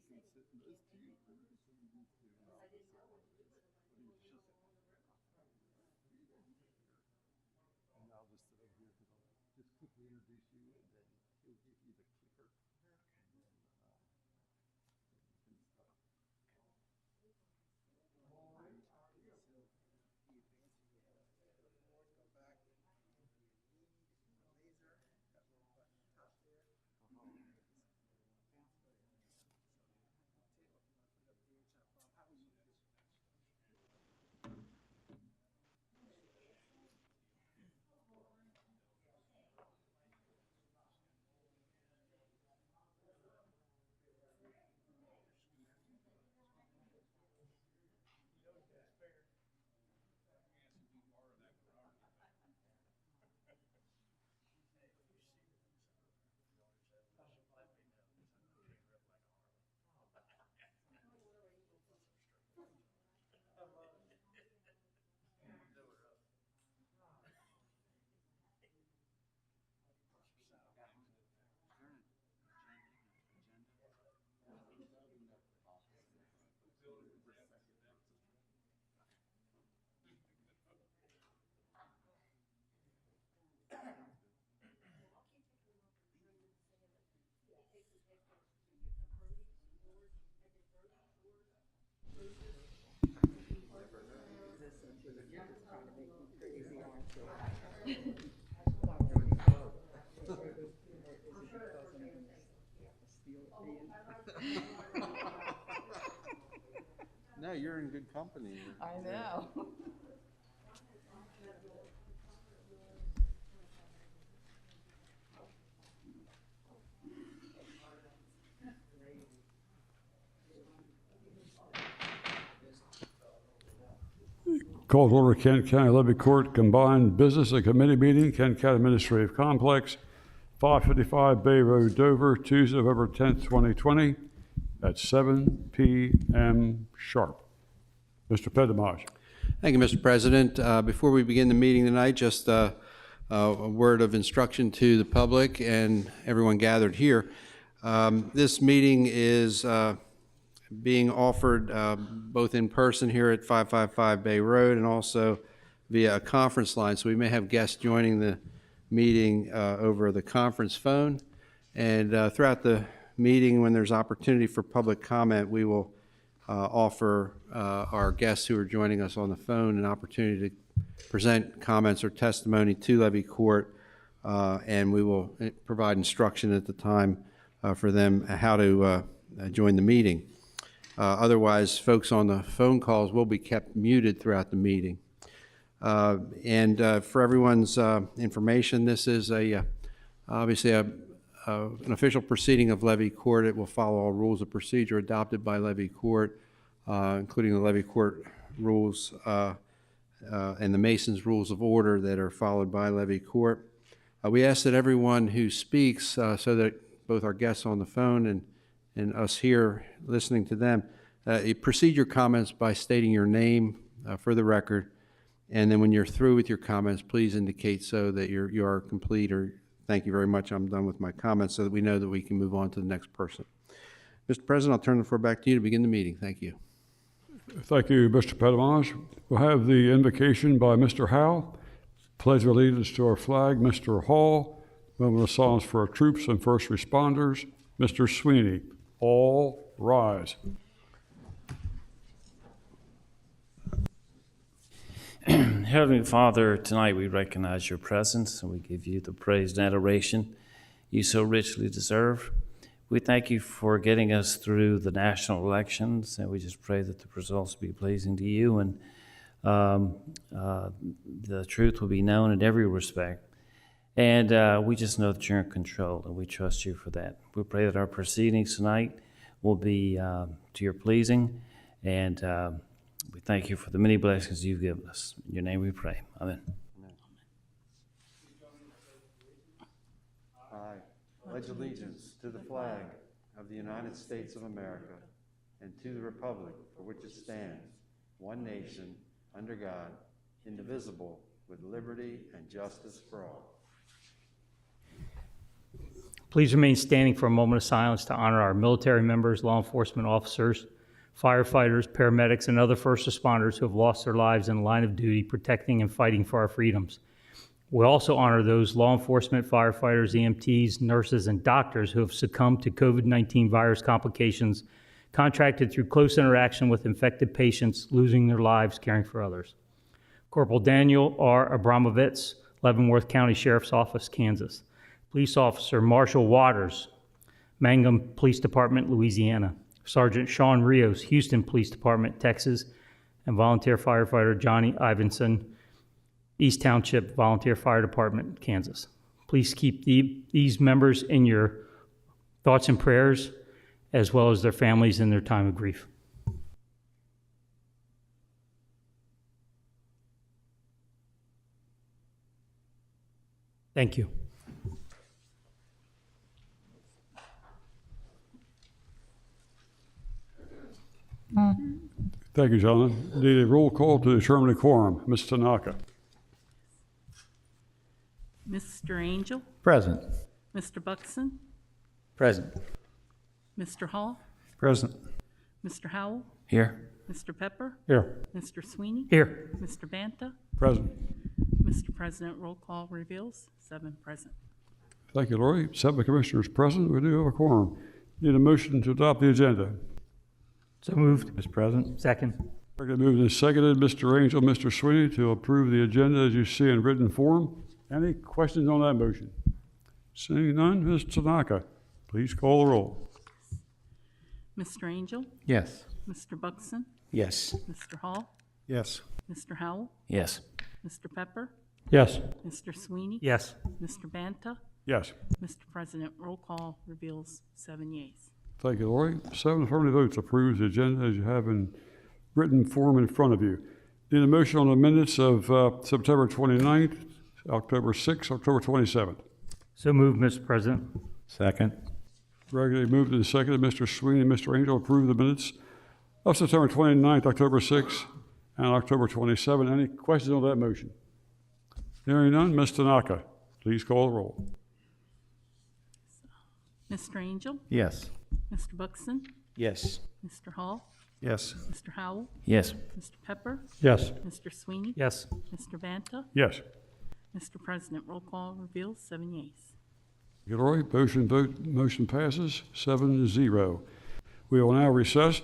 And I'll just sit over here because I'll just quickly introduce you, and then he'll give you the clicker, and then you can start. No, you're in good company. I know. Call to order Kent County Levy Court Combined Business and Committee Meeting, Kent County Administrative Complex, 555 Bay Road, Dover, Tuesday, November 10th, 2020, at 7 p.m. sharp. Mr. Pedamaj. Thank you, Mr. President. Before we begin the meeting tonight, just a word of instruction to the public and everyone gathered here. This meeting is being offered both in person here at 555 Bay Road and also via a conference line. So we may have guests joining the meeting over the conference phone. And throughout the meeting, when there's opportunity for public comment, we will offer our guests who are joining us on the phone an opportunity to present comments or testimony to Levy Court, and we will provide instruction at the time for them how to join the meeting. Otherwise, folks on the phone calls will be kept muted throughout the meeting. For everyone's information, this is obviously an official proceeding of Levy Court. It will follow all rules of procedure adopted by Levy Court, including the Levy Court rules and the Mason's Rules of Order that are followed by Levy Court. We ask that everyone who speaks, so that both our guests on the phone and us here listening to them, you proceed your comments by stating your name for the record, and then when you're through with your comments, please indicate so that you are complete, or thank you very much, I'm done with my comments, so that we know that we can move on to the next person. Mr. President, I'll turn the floor back to you to begin the meeting. Thank you. Thank you, Mr. Pedamaj. We'll have the invocation by Mr. Howe. Pledge of allegiance to our flag, Mr. Hall. Moment of silence for our troops and first responders. Mr. Sweeney. All rise. Heavenly Father, tonight we recognize your presence and we give you the praise and adoration you so richly deserve. We thank you for getting us through the national elections, and we just pray that the results be pleasing to you and the truth will be known in every respect. And we just know that you're in control, and we trust you for that. We pray that our proceedings tonight will be to your pleasing, and we thank you for the many blessings you've given us. In your name we pray. Amen. I pledge allegiance to the flag of the United States of America and to the republic for which it stands, one nation, under God, indivisible, with liberty and justice for all. Please remain standing for a moment of silence to honor our military members, law enforcement officers, firefighters, paramedics, and other first responders who have lost their lives in the line of duty protecting and fighting for our freedoms. We also honor those law enforcement, firefighters, EMTs, nurses, and doctors who have succumbed to COVID-19 virus complications contracted through close interaction with infected patients, losing their lives caring for others. Corporal Daniel R. Abramovitz, Leavenworth County Sheriff's Office, Kansas. Police Officer Marshall Waters, Mangum Police Department, Louisiana. Sergeant Sean Rios, Houston Police Department, Texas. And volunteer firefighter Johnny Ivinson, East Township Volunteer Fire Department, Kansas. Please keep these members in your thoughts and prayers, as well as their families in their time of grief. Thank you. Thank you, gentlemen. Need a roll call to determine a quorum. Ms. Tanaka. Mr. Angel, Present. Mr. Buxton, Present. Mr. Hall, Present. Mr. Howell, Here. Mr. Pepper, Here. Mr. Sweeney, Here. Mr. Banta. Present. Mr. President, roll call reveals 7 present. Thank you, Lori. 7 commissioners present. We do have a quorum. Need a motion to adopt the agenda. So moved. Mr. President. Second. Regularly moved and seconded, Mr. Angel, Mr. Sweeney, to approve the agenda as you see in written form. Any questions on that motion? Seeing none, Ms. Tanaka, please call the roll. Mr. Angel, Yes. Mr. Buxton, Yes. Mr. Hall, Yes. Mr. Howell, Yes. Mr. Pepper, Yes. Mr. Sweeney, Yes. Mr. Banta. Yes. Mr. President, roll call reveals 7 yeas. Thank you, Lori. 7 affirmative votes approves the agenda as you have in written form in front of you. Need a motion on the minutes of September 29th, October 6th, October 27th. So moved, Mr. President. Second. Regularly moved and seconded, Mr. Sweeney and Mr. Angel approve the minutes of September 29th, October 6th, and October 27th. Any questions on that motion? Hearing none, Ms. Tanaka, please call the roll. Mr. Angel, Yes. Mr. Buxton, Yes. Mr. Hall, Yes. Mr. Howell, Yes. Mr. Pepper, Yes. Mr. Sweeney, Yes. Mr. Banta. Yes. Mr. President, roll call reveals 7 yeas. Thank you, Lori. Motion passes 7-0. We will now recess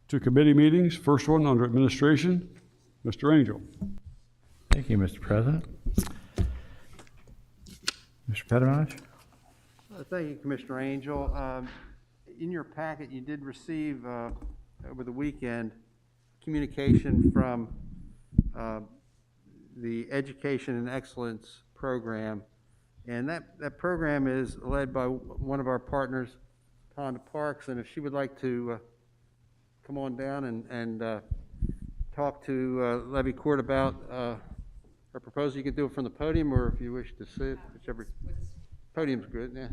to committee meetings. First one under administration, Mr. Angel. Thank you, Mr. President. Mr. Petternach? Thank you, Commissioner Angel. In your packet, you did receive over the weekend communication from the Education and Excellence Program. And that program is led by one of our partners, Tonda Parks. And if she would like to come on down and talk to Levy Court about her proposal, you can do it from the podium, or if you wish to sit, whichever. Podium's good, yeah.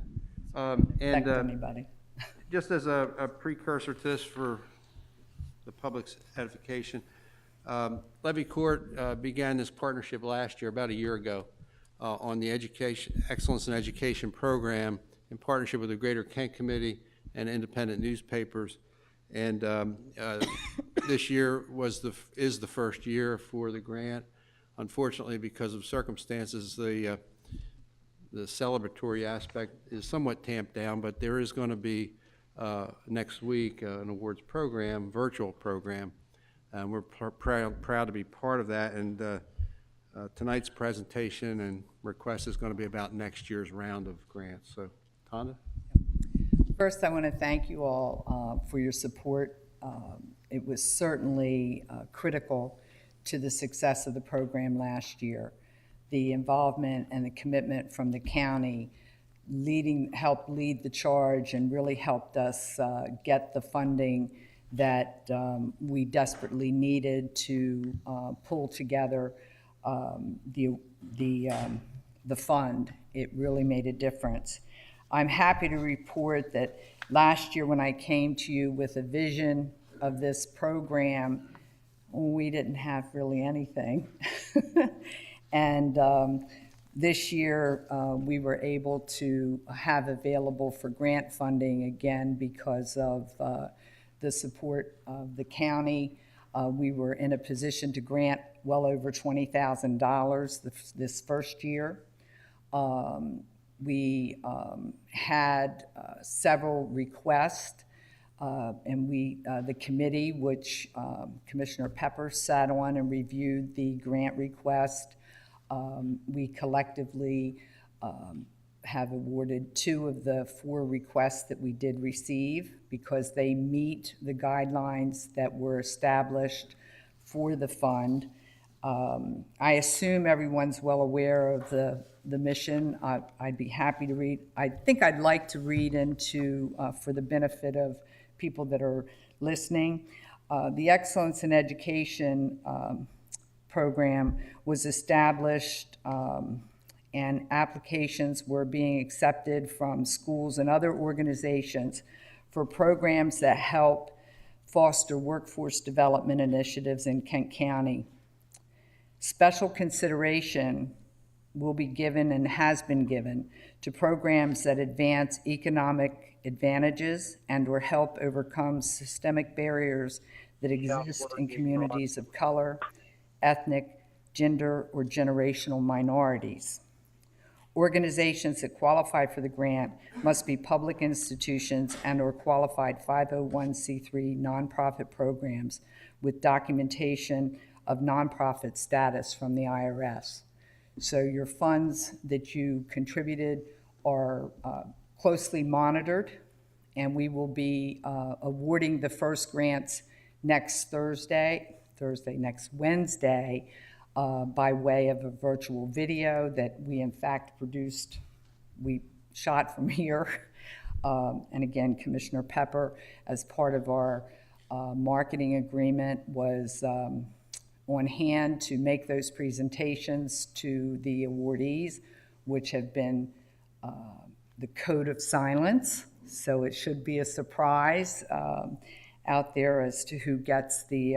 And anybody. just as a precursor to this for the public's edification, Levy Court began this partnership last year, about a year ago, on the Education Excellence in Education program in partnership with the Greater Kent Committee and independent newspapers. And this year is the first year for the grant. Unfortunately, because of circumstances, the celebratory aspect is somewhat tamped down, but there is going to be next week an awards program, virtual program, and we're proud to be part of that. And tonight's presentation and request is going to be about next year's round of grants. So, Tonda? First, I want to thank you all for your support. It was certainly critical to the success of the program last year. The involvement and the commitment from the county helped lead the charge and really helped us get the funding that we desperately needed to pull together the fund. It really made a difference. I'm happy to report that last year when I came to you with a vision of this program, we didn't have really anything. And This year, we were able to have available for grant funding again because of the support of the county. We were in a position to grant well over $20,000 this first year. We had several requests, and the committee, which Commissioner Pepper sat on and reviewed the grant request, we collectively have awarded 2 of the 4 requests that we did receive because they meet the guidelines that were established for the fund. I assume everyone's well aware of the mission. I'd be happy to read. I think I'd like to read into, for the benefit of people that are listening, the Excellence in Education program was established, and applications were being accepted from schools and other organizations for programs that help foster workforce development initiatives in Kent County. Special consideration will be given and has been given to programs that advance economic advantages and or help overcome systemic barriers that exist in communities of color, ethnic, gender, or generational minorities. Organizations that qualify for the grant must be public institutions and or qualified 501c3 nonprofit programs with documentation of nonprofit status from the IRS. So your funds that you contributed are closely monitored, and we will be awarding the first grants next Wednesday, by way of a virtual video that we in fact produced, we shot from here. And again, Commissioner Pepper, as part of our marketing agreement, was on hand to make those presentations to the awardees, which have been the code of silence. So it should be a surprise out there as to who gets the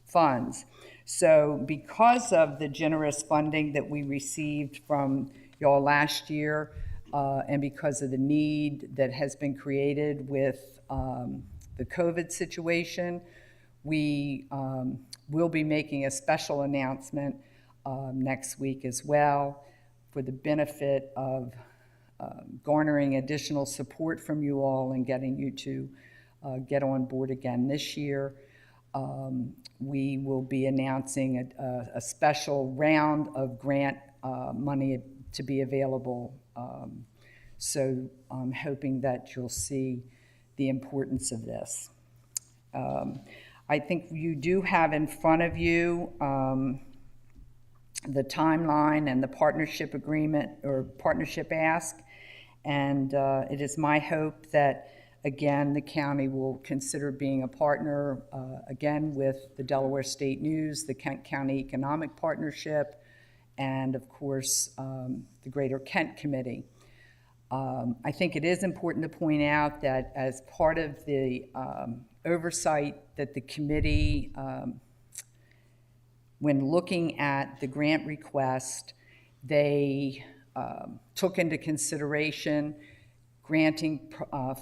funds. So because of the generous funding that we received from y'all last year, and because of the need that has been created with the COVID situation, we will be making a special announcement next week as well for the benefit of garnering additional support from you all and getting you to get on board again this year. We will be announcing a special round of grant money to be available. So I'm hoping that you'll see the importance of this. I think you do have in front of you the timeline and the partnership agreement or partnership ask. And it is my hope that, again, the county will consider being a partner, again, with the Delaware State News, the Kent County Economic Partnership, and of course, the Greater Kent Committee. I think it is important to point out that as part of the oversight that the committee, when looking at the grant request, they took into consideration granting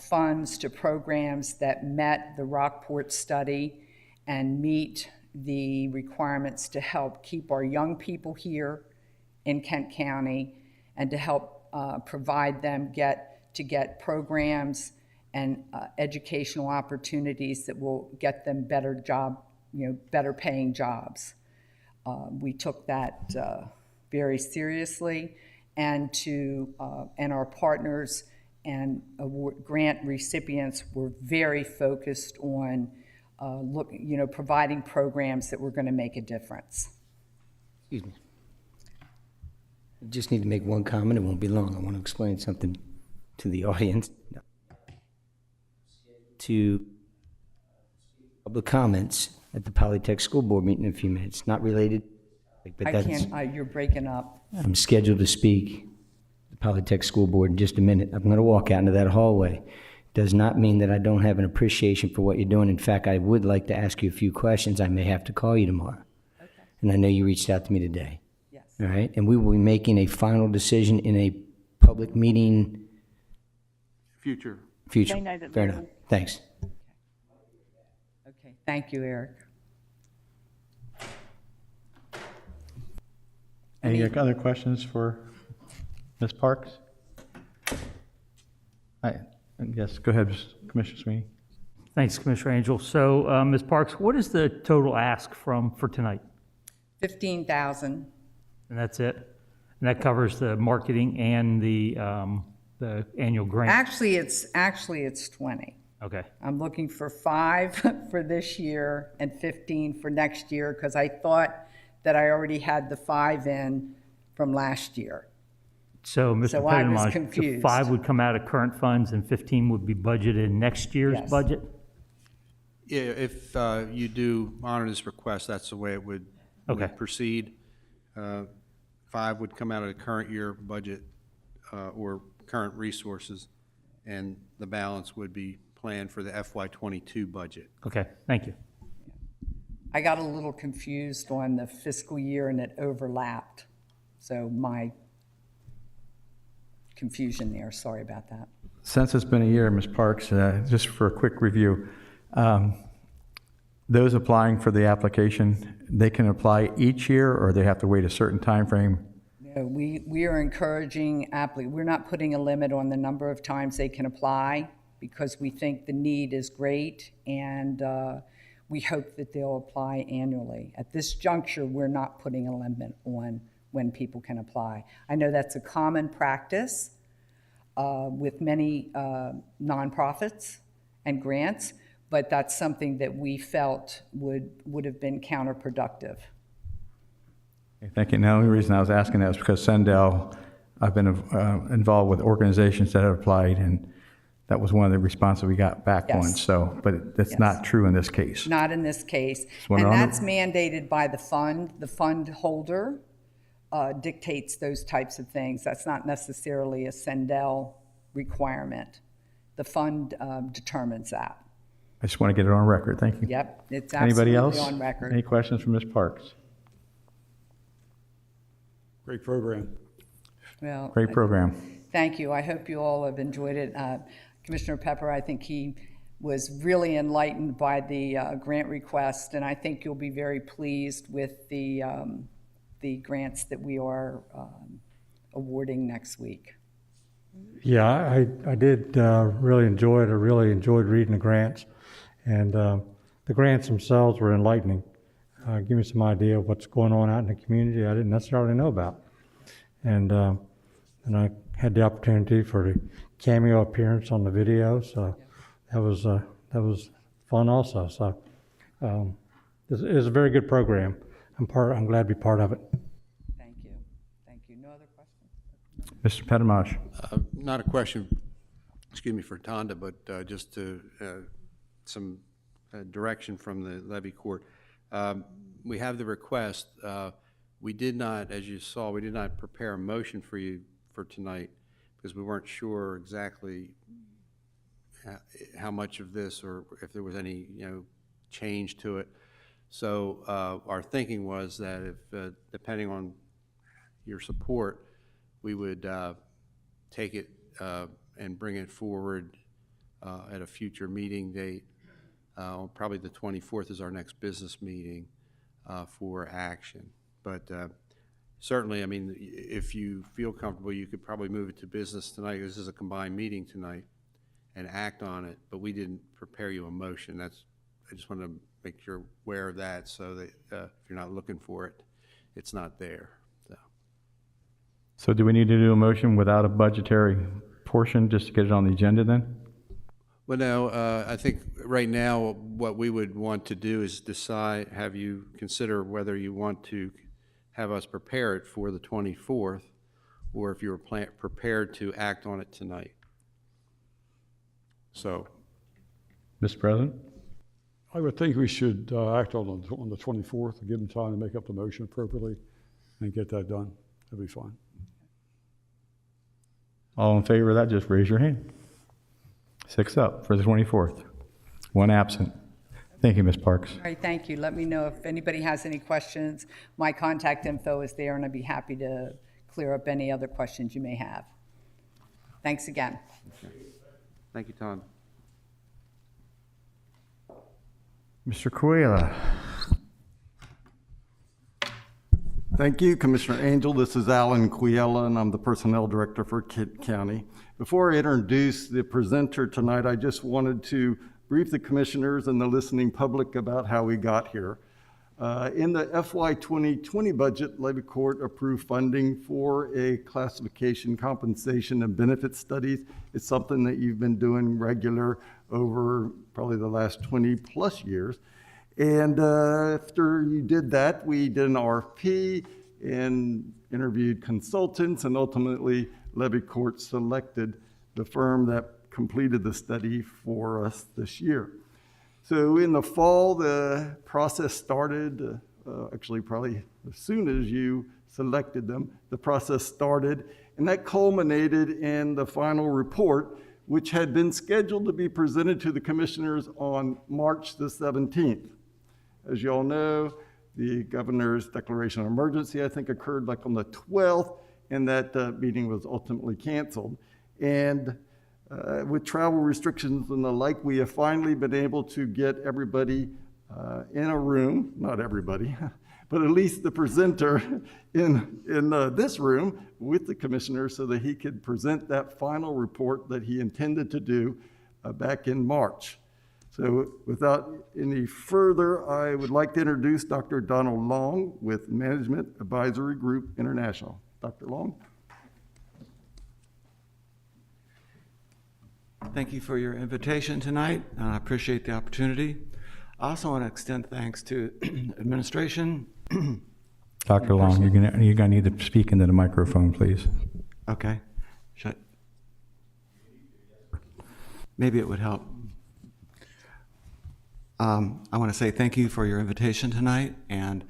funds to programs that met the Rockport study and meet the requirements to help keep our young people here in Kent County and to help provide them get programs and educational opportunities that will get them better paying jobs. We took that very seriously, and our partners and grant recipients were very focused on providing programs that were going to make a difference. Excuse me. I just need to make one comment. It won't be long. I want to explain something to the audience. To public comments at the Polytech School Board meeting in a few minutes. Not related, but I can't, you're breaking up. I'm scheduled to speak at the Polytech School Board in just a minute. I'm going to walk out into that hallway. Does not mean that I don't have an appreciation for what you're doing. In fact, I would like to ask you a few questions. I may have to call you tomorrow. Okay. And I know you reached out to me today. Yes. All right, and we will be making a final decision in a public meeting Future. future. They know that Fair we enough. will. Thanks. Okay, thank you, Eric. Any other questions for Ms. Parks? I guess, go ahead, Commissioner Sweeney. Thanks, Commissioner Angel. So, Ms. Parks, what is the total ask for tonight? 15,000. And that's it? And that covers the marketing and the annual grant? Actually, it's 20. Okay, I'm looking for 5 for this year and 15 for next year, because I thought that I already had the 5 in from last year. so Mr. So I was Pettimaj, the confused. 5 would come out of current funds and 15 would be budgeted in next year's Yes. budget? Yeah, if you do honor this request, that's the way it would Okay. proceed. 5 would come out of the current year budget or current resources, and the balance would be planned for the FY22 budget. Okay, thank you. I got a little confused on the fiscal year and it overlapped. So my confusion there, sorry about that. Since it's been a year, Ms. Parks, just for a quick review, those applying for the application, they can apply each year, or they have to wait a certain time frame? No, we are encouraging we're not putting a limit on the number of times they can apply, because we think the need is great, and we hope that they'll apply annually. At this juncture, we're not putting a limit on when people can apply. I know that's a common practice with many nonprofits and grants, but that's something that we felt would have been counterproductive. Okay, thank you. And the only reason I was asking that is because Sendell, I've been involved with organizations that have applied, and that was one of the responses we got back Yes. once. So, but that's Yes. not true in this case. Not in this case. wonder And on that's mandated by the fund. The fund holder dictates those types of things. That's not necessarily a Sendell requirement. The fund determines that. I just want to get it on record. Thank you. Yep, it's Anybody absolutely else? on record. Any questions from Ms. Parks? Great program. Well, Great program. thank you. I hope you all have enjoyed it. Commissioner Pepper, I think he was really enlightened by the grant request, and I think you'll be very pleased with the grants that we are awarding next week. Yeah, I did really enjoy it. I really enjoyed reading the grants. And the grants themselves were enlightening. Give me some idea of what's going on out in the community I didn't necessarily know about. And I had the opportunity for the cameo appearance on the video, so that was fun also. So it was a very good program. I'm glad to be part of it. Thank you. Thank you. No other questions? Mr. Pettimaj. Not a question, excuse me, for Tonda, but just to some direction from the Levy Court. We have the request. We did not, as you saw, we did not prepare a motion for you for tonight because we weren't sure exactly how much of this or if there was any, change to it. So our thinking was that if, depending on your support, we would take it and bring it forward at a future meeting date. Probably the 24th is our next business meeting for action. But certainly, I mean, if you feel comfortable, you could probably move it to business tonight. This is a combined meeting tonight, and act on it. But we didn't prepare you a motion. I just want to make you aware of that, so that if you're not looking for it, it's not there. So do we need to do a motion without a budgetary portion just to get it on the agenda then? Well, no, I think right now what we would want to do is have you consider whether you want to have us prepare it for the 24th, or if you're prepared to act on it tonight. So, Mr. President? I would think we should act on the 24th, give them time to make up the motion appropriately and get that done. That'd be fine. All in favor of that, just raise your hand. 6 up for the 24th. 1 absent. Thank you, Ms. Parks. All right, thank you. Let me know if anybody has any questions. My contact info is there, and I'd be happy to clear up any other questions you may have. Thanks again. Thank you, Tom. Mr. Cuela. Thank you, Commissioner Angel. This is Alan Quiella, and I'm the Personnel Director for Kent County. Before I introduce the presenter tonight, I just wanted to brief the commissioners and the listening public about how we got here. In the FY 2020 budget, Levy Court approved funding for a classification, compensation, and benefit studies. It's something that you've been doing regular over probably the last 20 plus years. And after you did that, we did an RFP and interviewed consultants, and ultimately Levy Court selected the firm that completed the study for us this year. So in the fall, the process started, actually probably as soon as you selected them, the process started, and that culminated in the final report, which had been scheduled to be presented to the commissioners on March the 17th. As you all know, the governor's declaration of emergency, I think, occurred like on the 12th, and that meeting was ultimately canceled. And with travel restrictions and the like, we have finally been able to get everybody in a room, not everybody, but at least the presenter in this room with the commissioner so that he could present that final report that he intended to do back in March. So without any further, I would like to introduce Dr. Donald Long with Management Advisory Group International. Dr. Long. Thank you for your invitation tonight. I appreciate the opportunity. I also want to extend thanks to administration. Dr. Long, you're gonna need to speak into the microphone, please. Okay. Maybe it would help. I want to say thank you for your invitation tonight and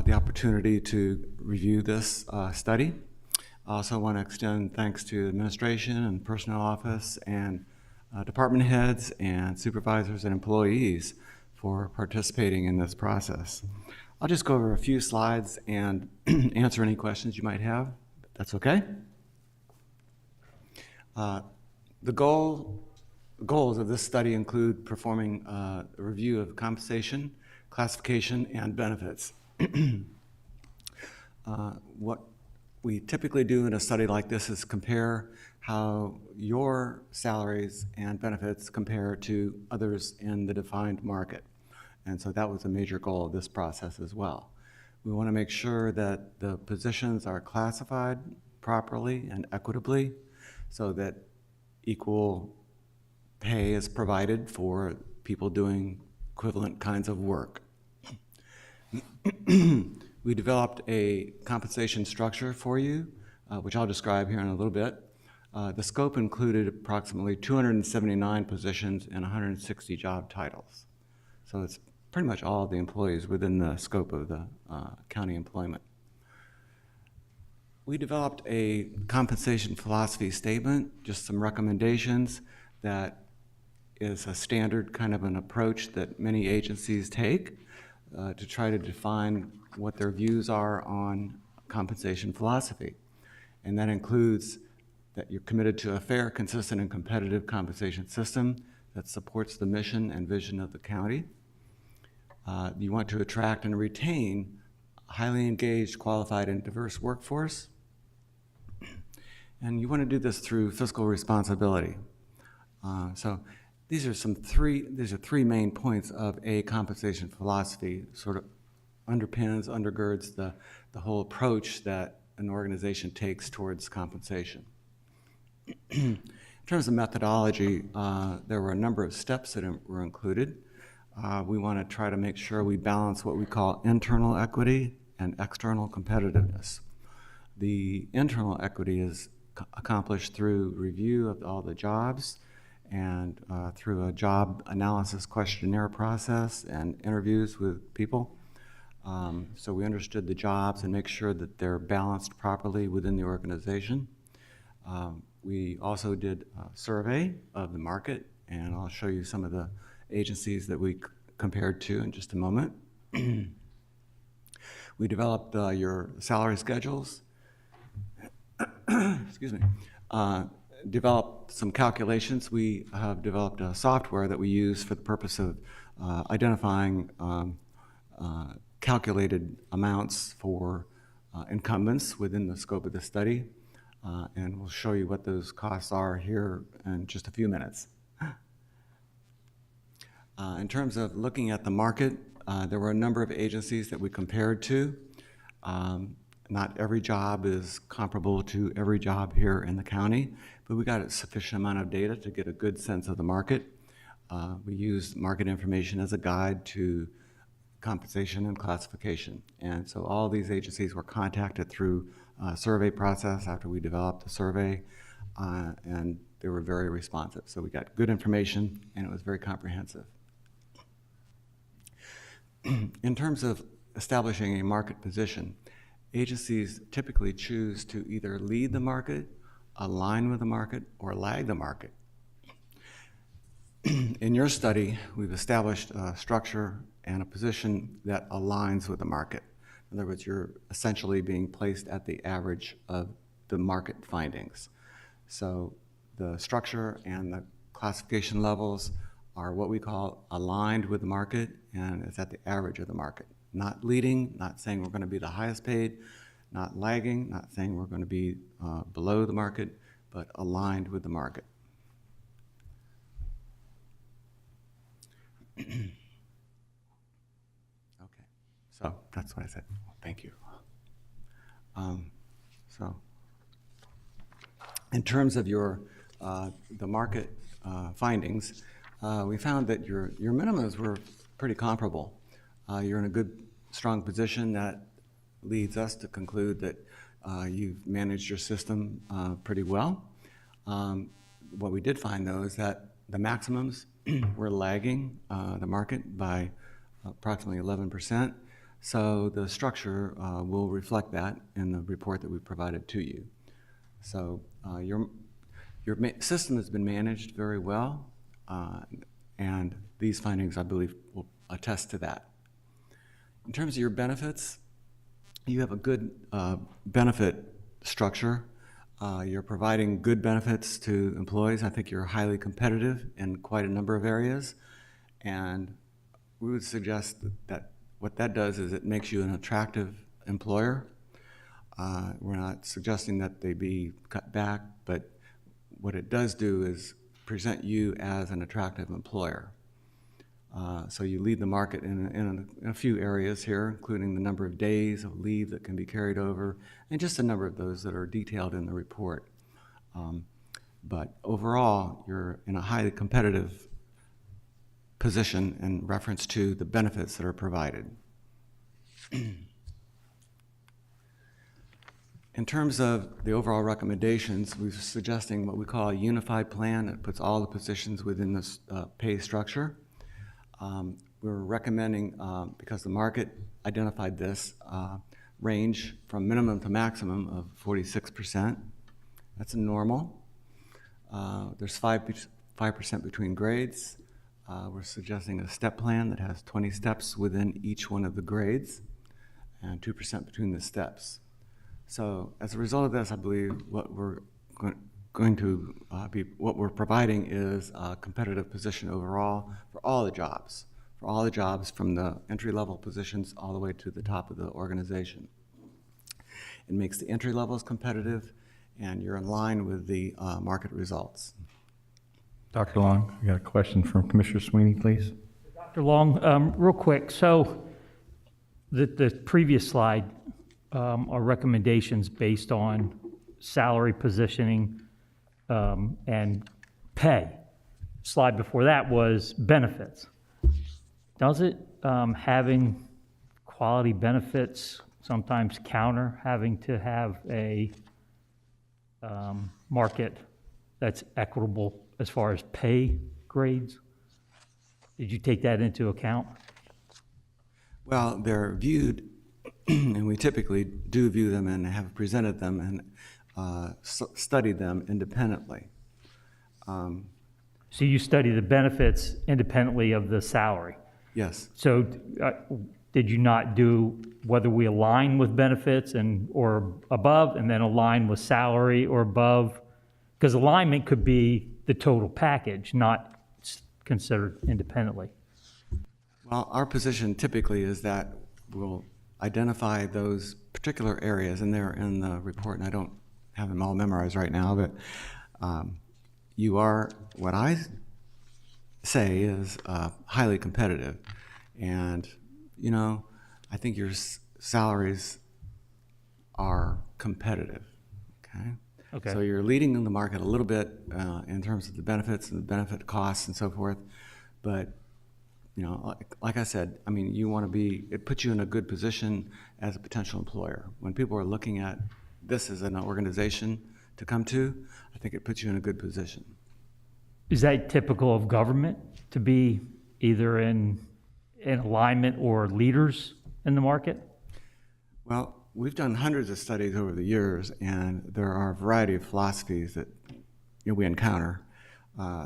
the opportunity to review this study. I also want to extend thanks to administration and personnel office and department heads and supervisors and employees for participating in this process. I'll just go over a few slides and answer any questions you might have. That's okay? The goals of this study include performing a review of compensation, classification, and benefits. What we typically do in a study like this is compare how your salaries and benefits compare to others in the defined market. And so that was a major goal of this process as well. We want to make sure that the positions are classified properly and equitably so that equal pay is provided for people doing equivalent kinds of work. We developed a compensation structure for you, which I'll describe here in a little bit. The scope included approximately 279 positions and 160 job titles. So it's pretty much all of the employees within the scope of the county employment. We developed a compensation philosophy statement, just some recommendations that is a standard kind of an approach that many agencies take to try to define what their views are on compensation philosophy. And that includes that you're committed to a fair, consistent, and competitive compensation system that supports the mission and vision of the county. You want to attract and retain a highly engaged, qualified, and diverse workforce. And you want to do this through fiscal responsibility. So these are three main points of a compensation philosophy, sort of undergirds the whole approach that an organization takes towards compensation. In terms of methodology, there were a number of steps that were included. We want to try to make sure we balance what we call internal equity and external competitiveness. The internal equity is accomplished through review of all the jobs and through a job analysis questionnaire process and interviews with people. So we understood the jobs and make sure that they're balanced properly within the organization. We also did a survey of the market, and I'll show you some of the agencies that we compared to in just a moment. We developed your salary schedules. Excuse me. Developed some calculations. We have developed a software that we use for the purpose of identifying calculated amounts for incumbents within the scope of the study. And we'll show you what those costs are here in just a few minutes. In terms of looking at the market, there were a number of agencies that we compared to. Not every job is comparable to every job here in the county, but we got a sufficient amount of data to get a good sense of the market. We used market information as a guide to compensation and classification. And so all these agencies were contacted through a survey process after we developed the survey, and they were very responsive. So we got good information, and it was very comprehensive. In terms of establishing a market position, agencies typically choose to either lead the market, align with the market, or lag the market. In your study, we've established a structure and a position that aligns with the market. In other words, you're essentially being placed at the average of the market findings. So the structure and the classification levels are what we call aligned with the market, and it's at the average of the market. Not leading, not saying we're going to be the highest paid, not lagging, not saying we're going to be below the market, but aligned with the market. Okay, so that's what I said. Thank you. So in terms of your the market findings, we found that your minimums were pretty comparable. You're in a good, strong position that leads us to conclude that you've managed your system pretty well. What we did find, though, is that the maximums were lagging the market by approximately 11%. So the structure will reflect that in the report that we provided to you. So your system has been managed very well, and these findings, I believe, will attest to that. In terms of your benefits, you have a good benefit structure. You're providing good benefits to employees. I think you're highly competitive in quite a number of areas, and we would suggest that what that does is it makes you an attractive employer. We're not suggesting that they be cut back, but what it does do is present you as an attractive employer. So you lead the market in a few areas here, including the number of days of leave that can be carried over, and just a number of those that are detailed in the report. But overall, you're in a highly competitive position in reference to the benefits that are provided. In terms of the overall recommendations, we're suggesting what we call a unified plan that puts all the positions within this pay structure. We're recommending, because the market identified this, range from minimum to maximum of 46%. That's normal. There's 5% between grades. We're suggesting a step plan that has 20 steps within each one of the grades and 2% between the steps. So as a result of this, I believe what we're what we're providing is a competitive position overall for all the jobs from the entry-level positions all the way to the top of the organization. It makes the entry levels competitive, and you're in line with the market results. Dr. Long, we got a question from Commissioner Sweeney, please. Dr. Long, real quick, so the previous slide are recommendations based on salary positioning and pay. Slide before that was benefits. Does it, having quality benefits sometimes counter having to have a market that's equitable as far as pay grades? Did you take that into account? Well, they're viewed, and we typically do view them and have presented them and studied them independently. So you study the benefits independently of the salary. Yes. So did you not do whether we align with benefits or above, and then align with salary or above? Because alignment could be the total package, not considered independently. Well, our position typically is that we'll identify those particular areas, and they're in the report, and I don't have them all memorized right now, but you are, what I say is highly competitive. And, you know, I think your salaries are competitive, okay? Okay. So you're leading in the market a little bit in terms of the benefits and the benefit costs and so forth, but you know, like I said, I mean, you want to be, it puts you in a good position as a potential employer. When people are looking at this as an organization to come to, I think it puts you in a good position. Is that typical of government to be either in alignment or leaders in the market? Well, we've done hundreds of studies over the years, and there are a variety of philosophies that we encounter.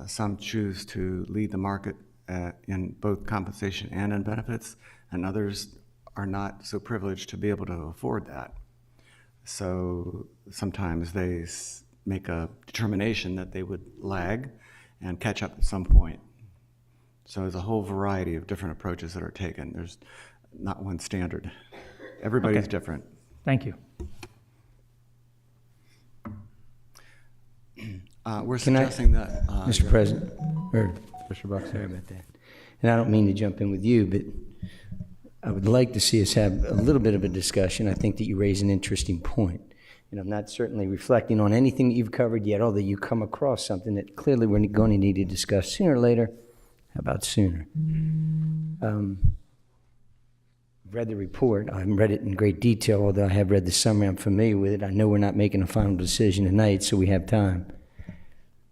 Some choose to lead the market in both compensation and in benefits, and others are not so privileged to be able to afford that. So sometimes they make a determination that they would lag and catch up at some point. So there's a whole variety of different approaches that are taken. There's not one standard. Everybody's different. Thank you. We're Can I- suggesting that. Mr. President, or Mr. Buck, sorry about that. And I don't mean to jump in with you, but I would like to see us have a little bit of a discussion. I think that you raise an interesting point. And I'm not certainly reflecting on anything that you've covered yet, although you come across something that clearly we're going to need to discuss sooner or later. How about sooner? Read the report. I haven't read it in great detail, although I have read the summary. I'm familiar with it. I know we're not making a final decision tonight, so we have time.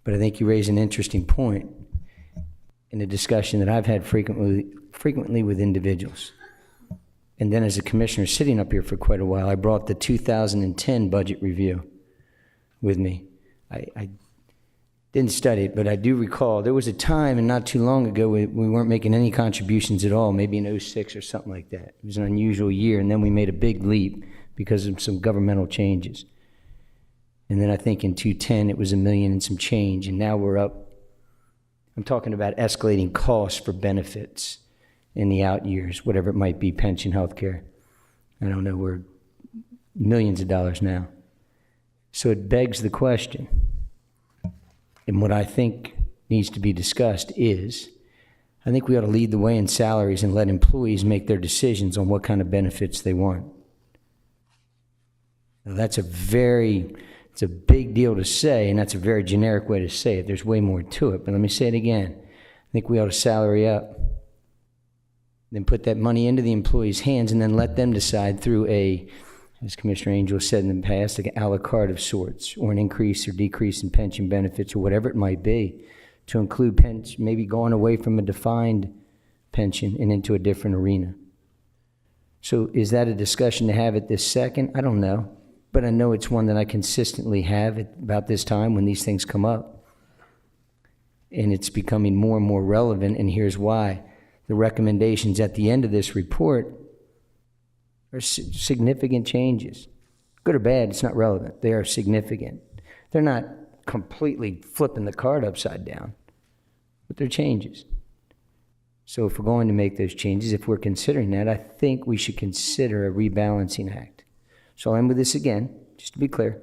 But I think you raise an interesting point in a discussion that I've had frequently with individuals. And then as a commissioner sitting up here for quite a while, I brought the 2010 budget review with me. I didn't study it, but I do recall there was a time, and not too long ago, we weren't making any contributions at all, maybe in '06 or something like that. It was an unusual year, and then we made a big leap because of some governmental changes. And then I think in 2010 it was $1 million and some change, and now we're up. I'm talking about escalating costs for benefits in the out years, whatever it might be, pension, health care. I don't know, we're millions of dollars now. So it begs the question, and what I think needs to be discussed is, I think we ought to lead the way in salaries and let employees make their decisions on what kind of benefits they want. Now, it's a big deal to say, and that's a very generic way to say it. There's way more to it, but let me say it again. I think we ought to salary up, then put that money into the employees' hands, and then let them decide through as Commissioner Angel said in the past, like an a la carte of sorts, or an increase or decrease in pension benefits, or whatever it might be, to include pension, maybe going away from a defined pension and into a different arena. So is that a discussion to have at this second? I don't know. But I know it's one that I consistently have at about this time when these things come up. And it's becoming more and more relevant, and here's why. The recommendations at the end of this report are significant changes. Good or bad, it's not relevant. They are significant. They're not completely flipping the card upside down, but they're changes. So if we're going to make those changes, if we're considering that, I think we should consider a rebalancing act. So I'll end with this again, just to be clear.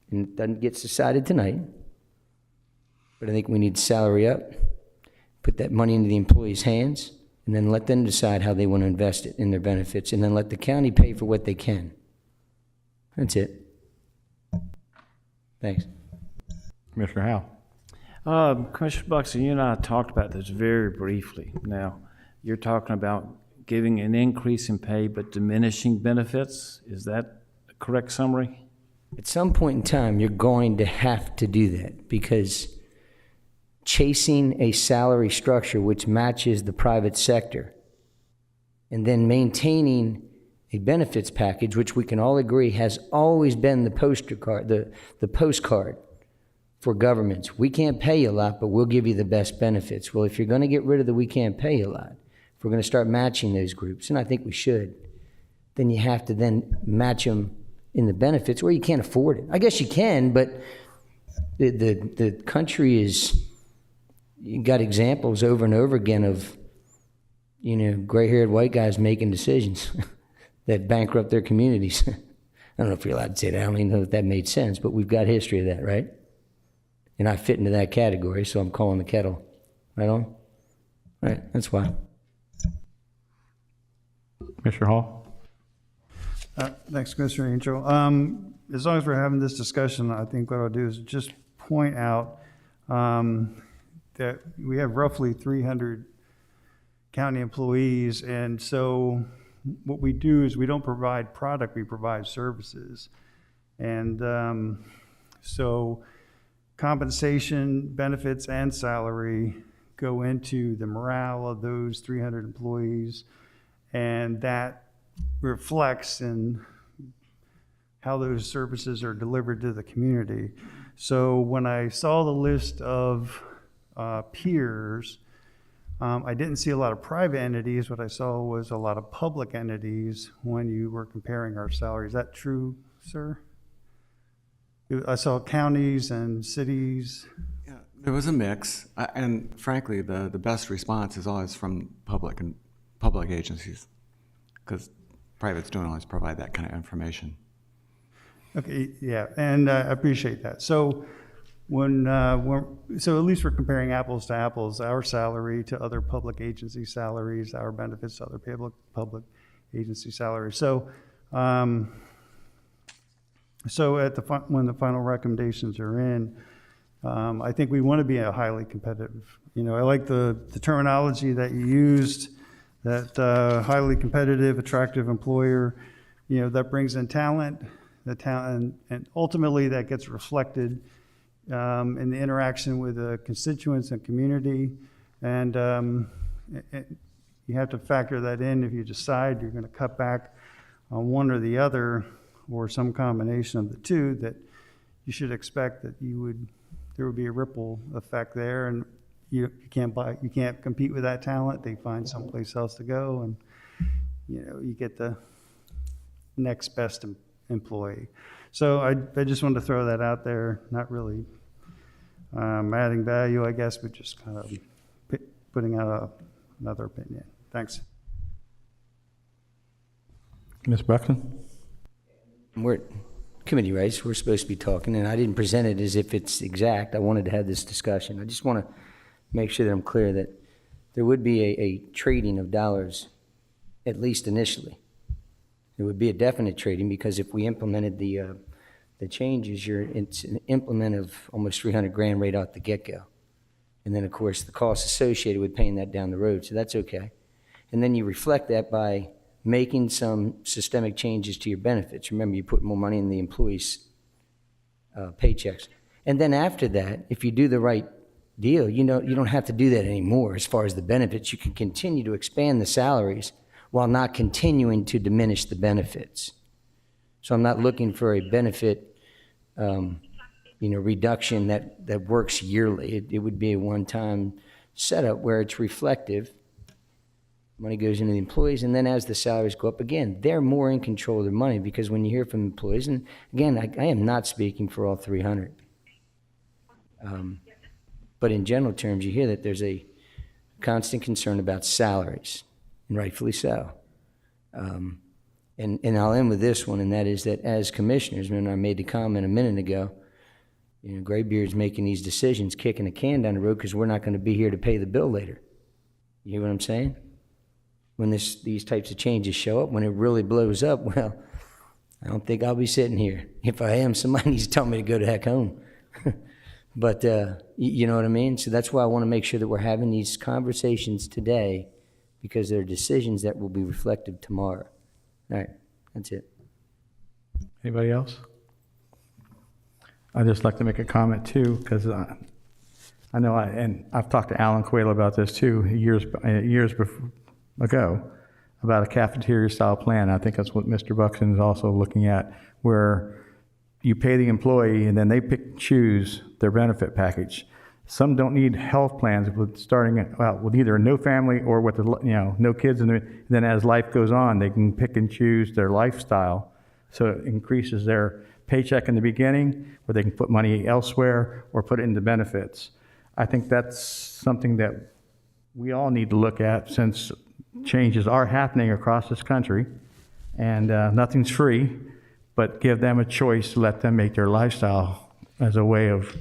And it doesn't get decided tonight, but I think we need salary up, put that money into the employees' hands, and then let them decide how they want to invest it in their benefits, and then let the county pay for what they can. That's it. Thanks. Commissioner Howe. Commissioner Buxton, you and I talked about this very briefly. Now, you're talking about giving an increase in pay but diminishing benefits. Is that a correct summary? At some point in time, you're going to have to do that, because chasing a salary structure which matches the private sector and then maintaining a benefits package, which we can all agree has always been the postcard for governments. We can't pay you a lot, but we'll give you the best benefits. Well, if you're going to get rid of the we can't pay you a lot, if we're going to start matching those groups, and I think we should, then you have to then match them in the benefits, or you can't afford it. I guess you can, but the country is, you got examples over and over again of, you know, gray-haired white guys making decisions that bankrupt their communities. I don't know if you're allowed to say that. I don't even know if that made sense, but we've got history of that, right? And I fit into that category, so I'm calling the kettle. Right on? Right, that's why. Commissioner Hall? Thanks, Commissioner Angel. As long as we're having this discussion, I think what I'll do is just point out that we have roughly 300 county employees, and so what we do is we don't provide product, we provide services. And so compensation, benefits, and salary go into the morale of those 300 employees, and that reflects in how those services are delivered to the community. So when I saw the list of peers, I didn't see a lot of private entities. What I saw was a lot of public entities when you were comparing our salaries. Is that true, sir? I saw counties and cities. Yeah, there was a mix, and frankly, the best response is always from public agencies, because privates don't always provide that kind of information. Okay, yeah, and I appreciate that. So so at least we're comparing apples to apples, our salary to other public agency salaries, our benefits to other public agency salaries. So so at when the final recommendations are in, I think we want to be a highly competitive. You know, I like the terminology that you used, that highly competitive, attractive employer. You know, that brings in talent, and ultimately that gets reflected in the interaction with the constituents and community. And you have to factor that in if you decide you're going to cut back on one or the other, or some combination of the two, that you should expect that there would be a ripple effect there, and you can't compete with that talent. They find someplace else to go, and you know, you get the next best employee. So I just wanted to throw that out there, not really adding value, I guess, but just kind of putting out another opinion. Thanks. Ms. Buckland? We're committee rights, we're supposed to be talking, and I didn't present it as if it's exact. I wanted to have this discussion. I just want to make sure that I'm clear that there would be a trading of dollars, at least initially. There would be a definite trading, because if we implemented the changes, it's an implement of almost 300 grand right out the get-go. And then, of course, the costs associated with paying that down the road, so that's okay. And then you reflect that by making some systemic changes to your benefits. Remember, you put more money in the employees' paychecks. And then after that, if you do the right deal, you don't have to do that anymore as far as the benefits. You can continue to expand the salaries while not continuing to diminish the benefits. So I'm not looking for a benefit reduction that works yearly. It would be a one-time setup where it's reflective. Money goes into the employees, and then as the salaries go up, again, they're more in control of their money, because when you hear from employees, and again, I am not speaking for all 300, but in general terms, you hear that there's a constant concern about salaries, and rightfully so. And I'll end with this one, and that is that as commissioners, when I made the comment a minute ago, you know, Graybeard's making these decisions, kicking a can down the road, because we're not going to be here to pay the bill later. You hear what I'm saying? When these types of changes show up, when it really blows up, well, I don't think I'll be sitting here. If I am, somebody needs to tell me to go to heck home. But you know what I mean? So that's why I want to make sure that we're having these conversations today, because they're decisions that will be reflective tomorrow. All right, that's it. Anybody else? I'd just like to make a comment too, because I know I've talked to Alan Quayle about this too years ago, about a cafeteria style plan. I think that's what Mr. Buxton is also looking at, where you pay the employee and then they pick and choose their benefit package. Some don't need health plans with starting out with either no family or with no kids, and then as life goes on, they can pick and choose their lifestyle. So it increases their paycheck in the beginning, where they can put money elsewhere or put it into benefits. I think that's something that we all need to look at, since changes are happening across this country, and nothing's free, but give them a choice to let them make their lifestyle as a way of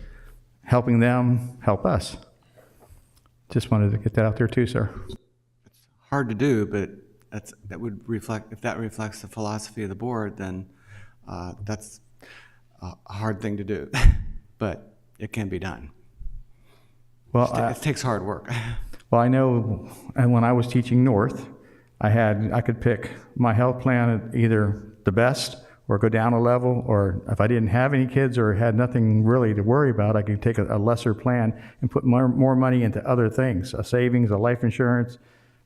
helping them help us. Just wanted to get that out there too, sir. Hard to do, but that would reflect, if that reflects the philosophy of the board, then that's a hard thing to do, but it can be done. Well, It takes hard work. Well, I know, and when I was teaching North, I could pick my health plan at either the best or go down a level, or if I didn't have any kids or had nothing really to worry about, I could take a lesser plan and put more money into other things, a savings, a life insurance,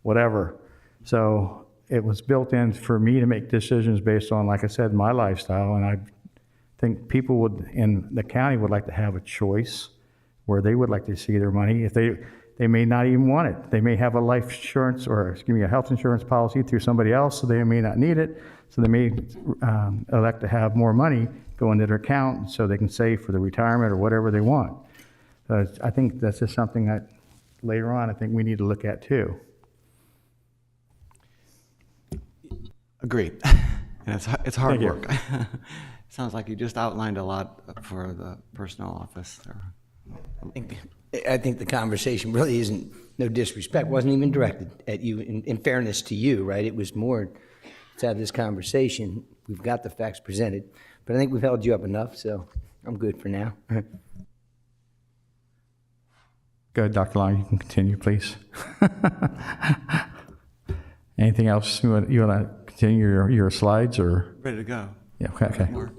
whatever. So it was built in for me to make decisions based on, like I said, my lifestyle, and I think people in the county would like to have a choice where they would like to see their money. If they may not even want it. They may have a life insurance, or a health insurance policy through somebody else, so they may not need it. So they may elect to have more money go into their account so they can save for the retirement or whatever they want. I think that's just something that later on I think we need to look at too. Agreed. And it's hard work. Sounds like you just outlined a lot for the personnel office. I think the conversation really isn't, no disrespect, wasn't even directed at you, in fairness to you, right? It was more, let's have this conversation. We've got the facts presented, but I think we've held you up enough, so I'm good for now. Go ahead, Dr. Long, you can continue, please. Anything else you want to continue your slides, or? Ready to go. Yeah, okay. More.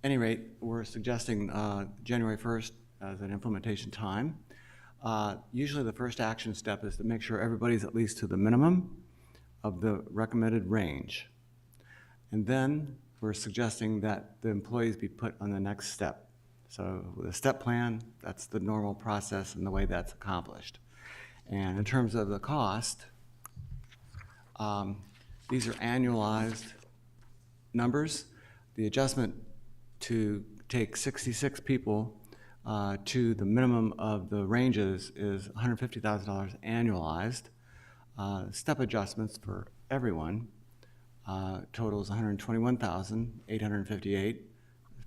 Any rate, we're suggesting January 1st as an implementation time. Usually the first action step is to make sure everybody's at least to the minimum of the recommended range. And then we're suggesting that the employees be put on the next step. So with a step plan, that's the normal process and the way that's accomplished. And in terms of the cost, these are annualized numbers. The adjustment to take 66 people to the minimum of the ranges is $150,000 annualized. Step adjustments for everyone totals $121,858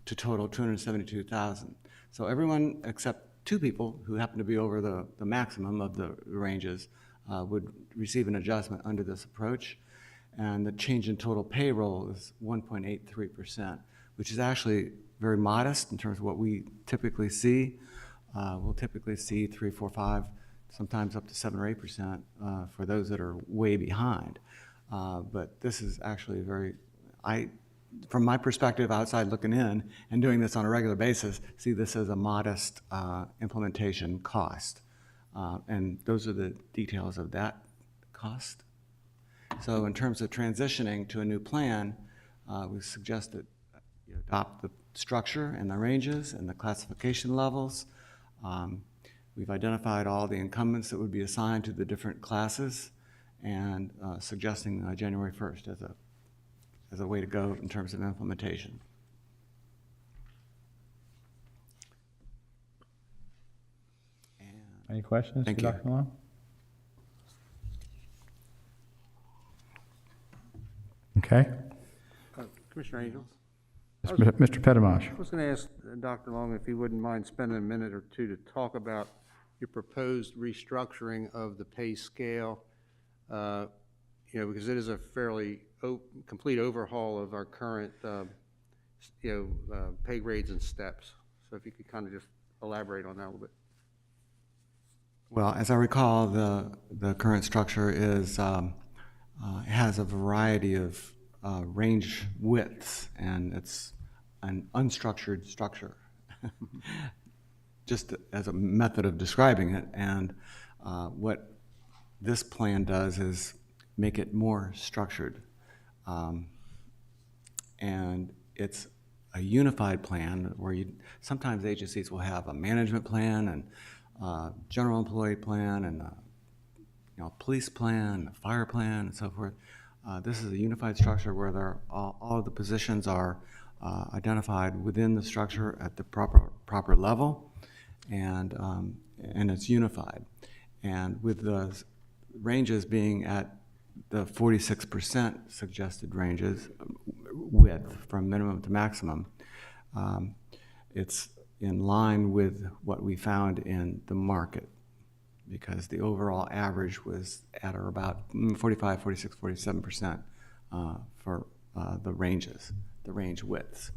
to total $272,000. So everyone except two people who happen to be over the maximum of the ranges would receive an adjustment under this approach. And the change in total payroll is 1.83%, which is actually very modest in terms of what we typically see. We'll typically see 3, 4, 5, sometimes up to 7 or 8% for those that are way behind. But this is actually from my perspective, outside looking in and doing this on a regular basis, see this as a modest implementation cost. And those are the details of that cost. So in terms of transitioning to a new plan, we suggest that you adopt the structure and the ranges and the classification levels. We've identified all the incumbents that would be assigned to the different classes, and suggesting January 1st as a way to go in terms of implementation. Any questions Thank for you. Dr. Long? Okay. Commissioner Angel? Mr. Pettimash. I was going to ask Dr. Long if he wouldn't mind spending a minute or two to talk about your proposed restructuring of the pay scale, because it is a fairly complete overhaul of our current, pay grades and steps. So if you could kind of just elaborate on that a little bit. Well, as I recall, the current structure has a variety of range widths, and it's an unstructured structure, just as a method of describing it. And what this plan does is make it more structured. And it's a unified plan where sometimes agencies will have a management plan and general employee plan and police plan, a fire plan, and so forth. This is a unified structure where all of the positions are identified within the structure at the proper level, and it's unified. And with the ranges being at the 46% suggested ranges width from minimum to maximum, it's in line with what we found in the market, because the overall average was at or about 45, 46, 47% for the ranges, the range widths.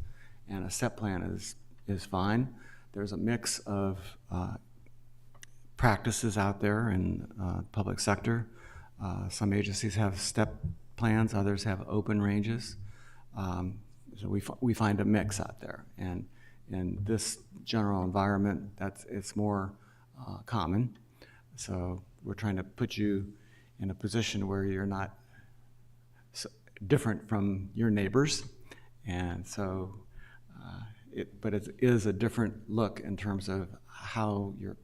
And a step plan is fine. There's a mix of practices out there in public sector. Some agencies have step plans, others have open ranges. So we find a mix out there. And in this general environment, it's more common. So we're trying to put you in a position where you're not different from your neighbors. And so, but it is a different look in terms of how you're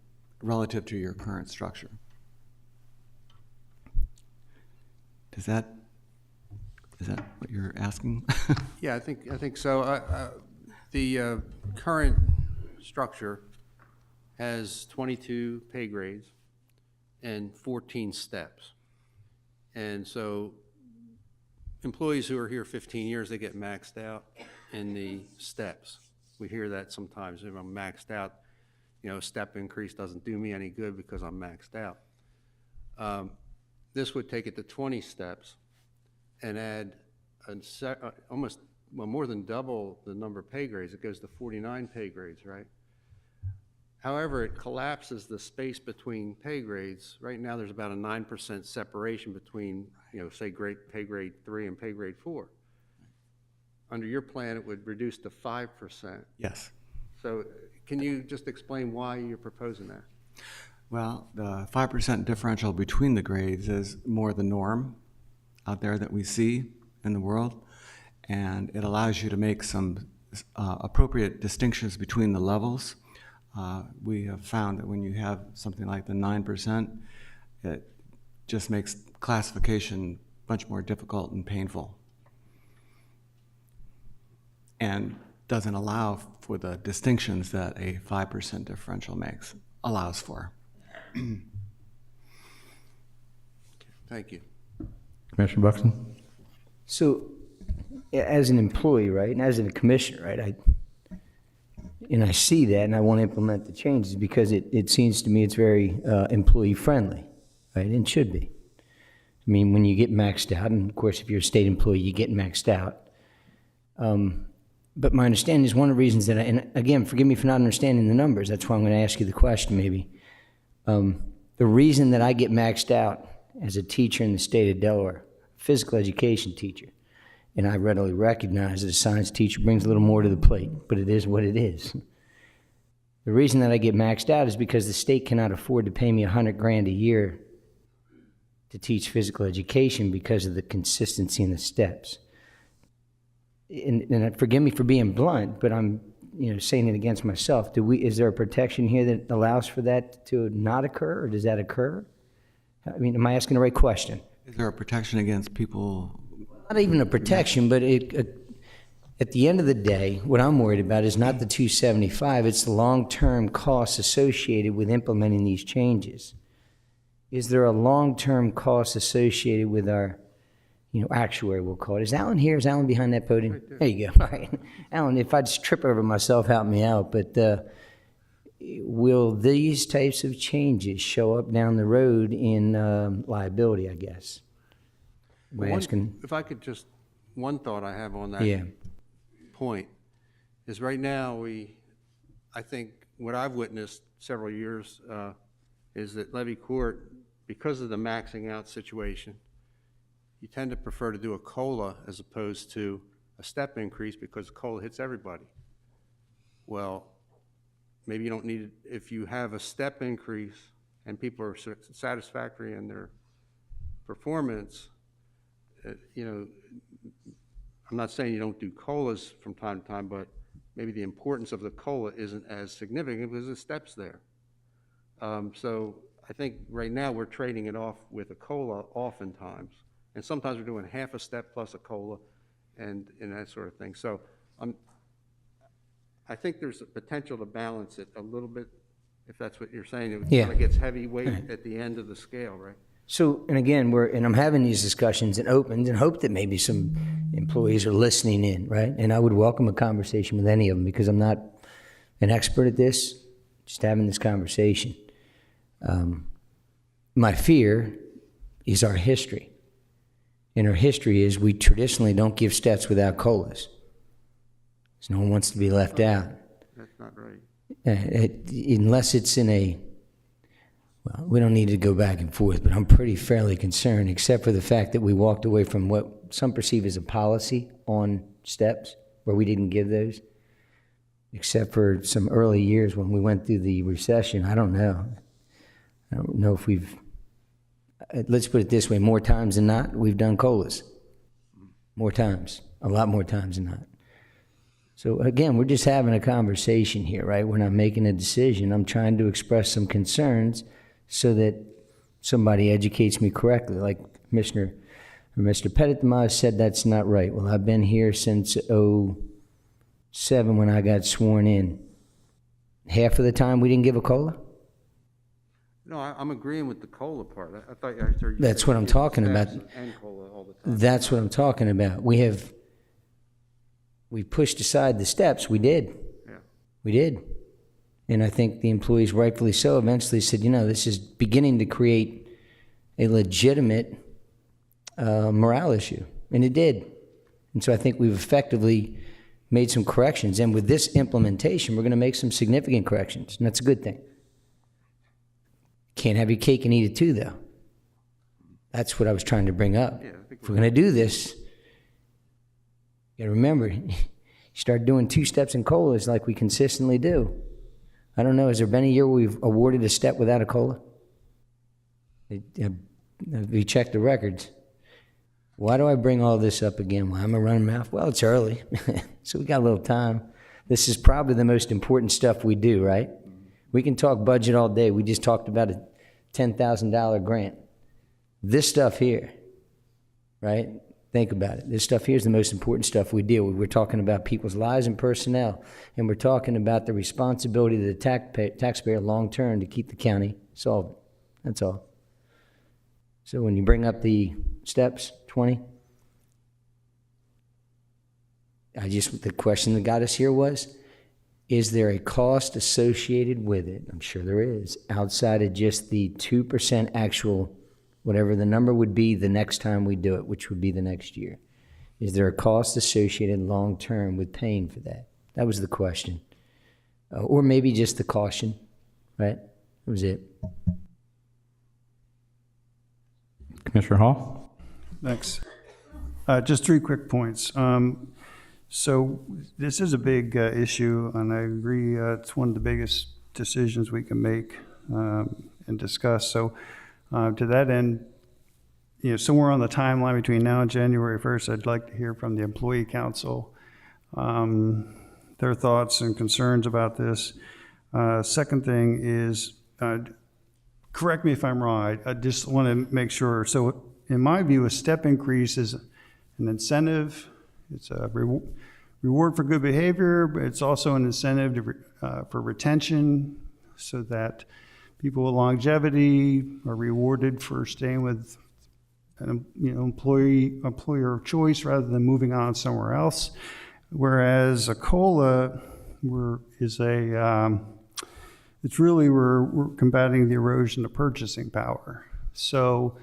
relative to your current structure. Is that what you're asking? Yeah, I think so. The current structure has 22 pay grades and 14 steps. And so employees who are here 15 years, they get maxed out in the steps. We hear that sometimes. If I'm maxed out, a step increase doesn't do me any good because I'm maxed out. This would take it to 20 steps and add almost, more than double the number of pay grades. It goes to 49 pay grades, right? However, it collapses the space between pay grades. Right now, there's about a 9% separation between, say, pay grade 3 and pay grade 4. Under your plan, it would reduce to 5%. Yes. So can you just explain why you're proposing that? Well, the 5% differential between the grades is more the norm out there that we see in the world, and it allows you to make some appropriate distinctions between the levels. We have found that when you have something like the 9%, it just makes classification much more difficult and painful, and doesn't allow for the distinctions that a 5% differential allows for. Thank you. Commissioner Buxton? So, as an employee, right, and as a commissioner, right, I see that and I want to implement the changes because it seems to me it's very employee friendly, right, and should be. I mean, when you get maxed out, and of course if you're a state employee, you get maxed out. But my understanding is one of the reasons that, and again, forgive me for not understanding the numbers, that's why I'm going to ask you the question maybe. The reason that I get maxed out as a teacher in the state of Delaware, physical education teacher, and I readily recognize that a science teacher brings a little more to the plate, but it is what it is. The reason that I get maxed out is because the state cannot afford to pay me $100,000 a year to teach physical education because of the consistency in the steps. And forgive me for being blunt, but I'm saying it against myself. Is there a protection here that allows for that to not occur, or does that occur? I mean, am I asking the right question? Is there a protection against people? Not even a protection, but at the end of the day, what I'm worried about is not the $275, it's the long-term costs associated with implementing these changes. Is there a long-term cost associated with our, actuary, we'll call it? Is Alan here? Is Alan behind that podium? Right there. There you go. All right. Alan, if I just trip over myself, help me out. But will these types of changes show up down the road in liability, I guess? If I could one thought I have on that point is right now I think what I've witnessed several years is that Levy Court, because of the maxing out situation, you tend to prefer to do a COLA as opposed to a step increase because COLA hits everybody. Well, maybe you don't need it. If you have a step increase and people are satisfactory in their performance, I'm not saying you don't do COLAs from time to time, but maybe the importance of the COLA isn't as significant because the step's there. So I think right now we're trading it off with a COLA oftentimes, and sometimes we're doing half a step plus a COLA and that sort of thing. So I think there's a potential to balance it a little bit, if that's what you're saying. It Yeah. kind of gets heavyweight at the end of the scale, right? So, and again, I'm having these discussions and opened and hope that maybe some employees are listening in, right? And I would welcome a conversation with any of them because I'm not an expert at this, just having this conversation. My fear is our history. And our history is we traditionally don't give steps without COLAs. So no one wants to be left out. That's not right. Unless it's in well, we don't need to go back and forth, but I'm fairly concerned, except for the fact that we walked away from what some perceive as a policy on steps, where we didn't give those, except for some early years when we went through the recession. I don't know. I don't know if let's put it this way, more times than not, we've done COLAs. More times, a lot more times than not. So again, we're just having a conversation here, right? We're not making a decision. I'm trying to express some concerns so that somebody educates me correctly. Like Mr. Pettit said, that's not right. Well, I've been here since 2007 when I got sworn in. Half of the time we didn't give a COLA? No, I'm agreeing with the COLA part. I thought I heard you. That's say what I'm you give talking about. steps and COLA all the time. That's what I'm talking about. We pushed aside the steps. We did. Yeah. We did. And I think the employees, rightfully so, eventually said, this is beginning to create a legitimate morale issue. And it did. And so I think we've effectively made some corrections. And with this implementation, we're going to make some significant corrections. And that's a good thing. Can't have your cake and eat it too, though. That's what I was trying to bring up. Yeah, If we're going to do this, you got to remember, you start doing 2 steps in COLAs like we consistently do. I don't know, has there been a year where we've awarded a step without a COLA? We checked the records. Why do I bring all this up again? Why am I running mouth? Well, it's early, so we got a little time. This is probably the most important stuff we do, right? We can talk budget all day. We just talked about a $10,000 grant. This stuff here, right? Think about it. This stuff here is the most important stuff we deal with. We're talking about people's lives and personnel, and we're talking about the responsibility of the taxpayer long-term to keep the county solvent. That's all. So when you bring up the steps, 20, the question that got us here was, is there a cost associated with it? I'm sure there is, outside of just the 2% actual, whatever the number would be the next time we do it, which would be the next year. Is there a cost associated long-term with paying for that? That was the question. Or maybe just the caution, right? That was it. Commissioner Hall? Thanks. Just 3 quick points. So this is a big issue, and I agree it's one of the biggest decisions we can make and discuss. So to that end, somewhere on the timeline between now and January 1st, I'd like to hear from the Employee Council, their thoughts and concerns about this. Second thing is, correct me if I'm wrong, I just want to make sure. So in my view, a step increase is an incentive. It's a reward for good behavior, but it's also an incentive for retention so that people with longevity are rewarded for staying with an employer of choice rather than moving on somewhere else. Whereas a COLA it's really we're combating the erosion of purchasing power. So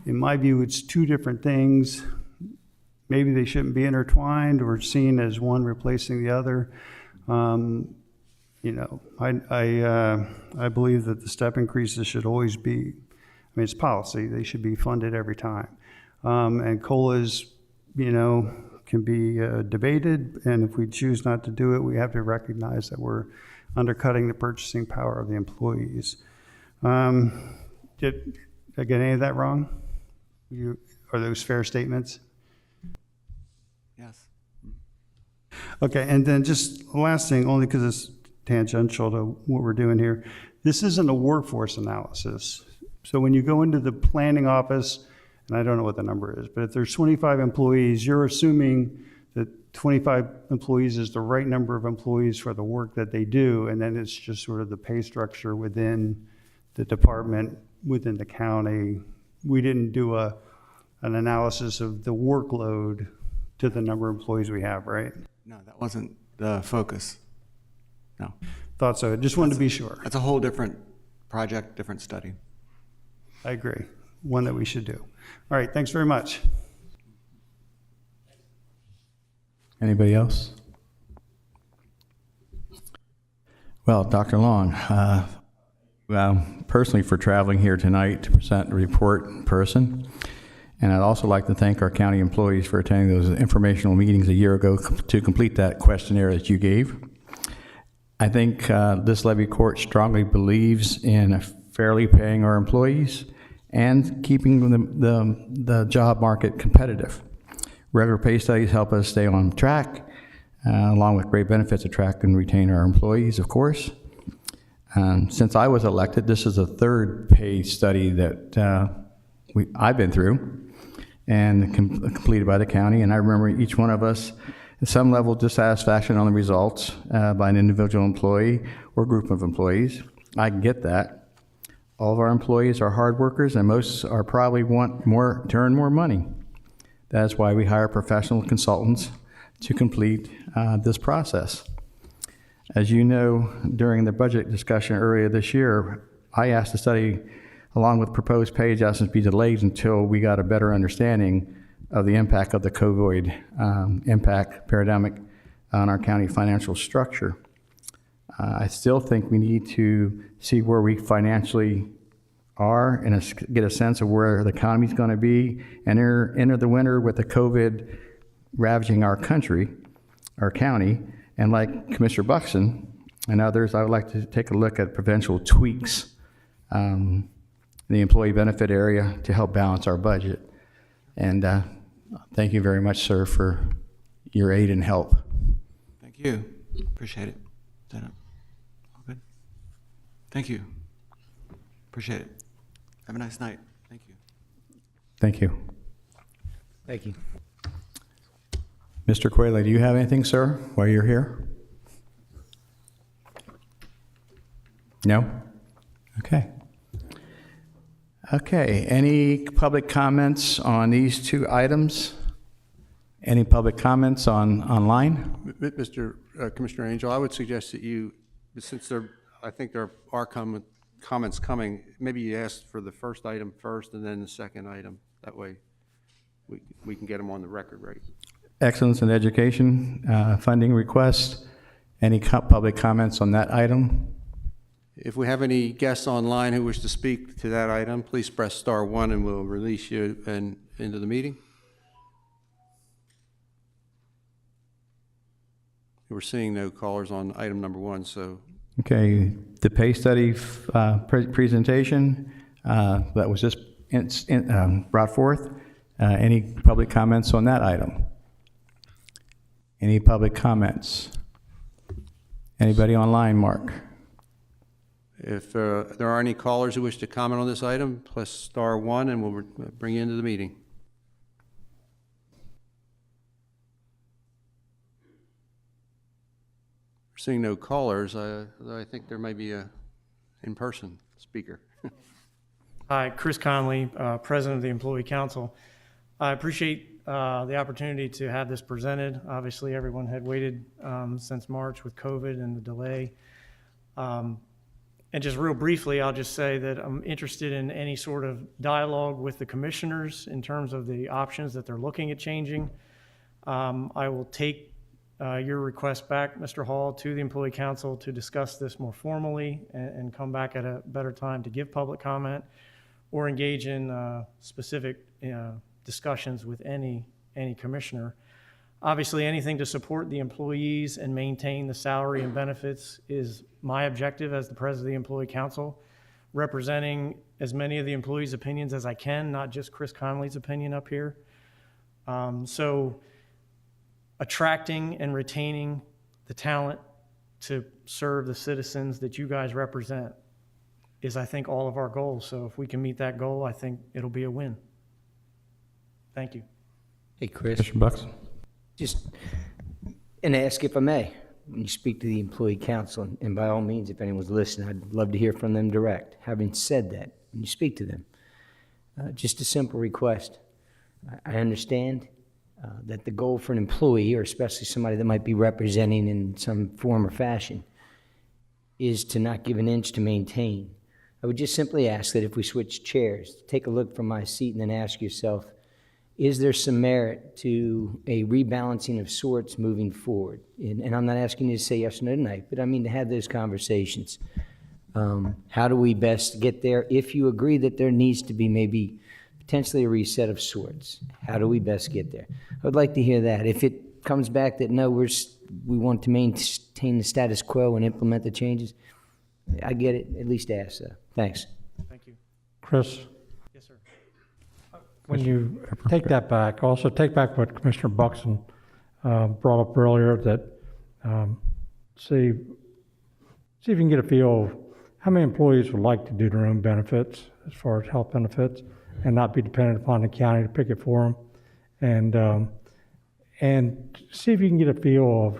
in my view, it's 2 different things. Maybe they shouldn't be intertwined or seen as one replacing the other. I believe that the step increases should always be, it's policy, they should be funded every time. And COLAs, can be debated, and if we choose not to do it, we have to recognize that we're undercutting the purchasing power of the employees. Did I get any of that wrong? Are those fair statements? Yes. Okay, and then just last thing, only because it's tangential to what we're doing here. This isn't a workforce analysis. So when you go into the planning office, and I don't know what the number is, but if there's 25 employees, you're assuming that 25 employees is the right number of employees for the work that they do, and then it's just sort of the pay structure within the department, within the county. We didn't do an analysis of the workload to the number of employees we have, right? No, that wasn't the focus. No. Thought so. Just wanted to be sure. That's a whole different project, different study. I agree. One that we should do. All right, thanks very much. Anybody else? Well, Dr. Long, personally for traveling here tonight to present the report in person. And I'd also like to thank our county employees for attending those informational meetings a year ago to complete that questionnaire that you gave. I think this Levy Court strongly believes in fairly paying our employees and keeping the job market competitive. Regular pay studies help us stay on track, along with great benefits, attract and retain our employees, of course. Since I was elected, this is the third pay study that I've been through and completed by the county, and I remember each one of us at some level of dissatisfaction on the results by an individual employee or group of employees. I get that. All of our employees are hard workers, and most are probably want to earn more money. That's why we hire professional consultants to complete this process. As you know, during the budget discussion earlier this year, I asked the study, along with proposed pay adjustments, be delayed until we got a better understanding of the impact of the COVID impact pandemic on our county financial structure. I still think we need to see where we financially are and get a sense of where the economy's going to be, and enter the winter with the COVID ravaging our country, our county. And like Commissioner Buxton and others, I would like to take a look at provincial tweaks in the employee benefit area to help balance our budget. And thank you very much, sir, for your aid and help. Thank you. Appreciate it. Is that all good? Thank you. Appreciate it. Have a nice night. Thank you. Thank you. Thank you. Mr. Quayle, do you have anything, sir, while you're here? No? Okay. Okay, any public comments on these two items? Any public comments online? Mr. Commissioner Angel, I would suggest that you, since I think there are comments coming, maybe you ask for the first item first and then the second item. That way we can get them on the record, right? Excellence in Education funding request. Any public comments on that item? If we have any guests online who wish to speak to that item, please press *1 and we'll release you into the meeting. We're seeing no callers on item number 1, so. Okay, the pay study presentation that was just brought forth. Any public comments on that item? Any public comments? Anybody online, Mark? If there are any callers who wish to comment on this item, press *1 and we'll bring you into the meeting. We're seeing no callers. I think there may be a in-person speaker. Hi, Chris Conley, President of the Employee Council. I appreciate the opportunity to have this presented. Obviously, everyone had waited since March with COVID and the delay. And just real briefly, I'll just say that I'm interested in any sort of dialogue with the commissioners in terms of the options that they're looking at changing. I will take your request back, Mr. Hall, to the Employee Council to discuss this more formally and come back at a better time to give public comment or engage in specific discussions with any commissioner. Obviously, anything to support the employees and maintain the salary and benefits is my objective as the President of the Employee Council, representing as many of the employees' opinions as I can, not just Chris Conley's opinion up here. So attracting and retaining the talent to serve the citizens that you guys represent is, I think, all of our goals. So if we can meet that goal, I think it'll be a win. Thank you. Hey, Chris, Mr. Bucks? just, and ask if I may, when you speak to the employee council, and by all means, if anyone's listening, I'd love to hear from them direct. Having said that, when you speak to them, just a simple request. I understand that the goal for an employee, or especially somebody that might be representing in some form or fashion, is to not give an inch to maintain. I would just simply ask that if we switch chairs, take a look from my seat and then ask yourself, is there some merit to a rebalancing of sorts moving forward? And I'm not asking you to say yes or no tonight, but I mean to have those conversations. How do we best get there? If you agree that there needs to be maybe potentially a reset of sorts, how do we best get there? I would like to hear that. If it comes back that no, we want to maintain the status quo and implement the changes, I get it. At least ask so. Thanks. Thank you. Chris, Yes, sir. when you take that back, also take back what Commissioner Buxton brought up earlier, that see if you can get a feel of how many employees would like to do their own benefits as far as health benefits and not be dependent upon the county to pick it for them. And see if you can get a feel of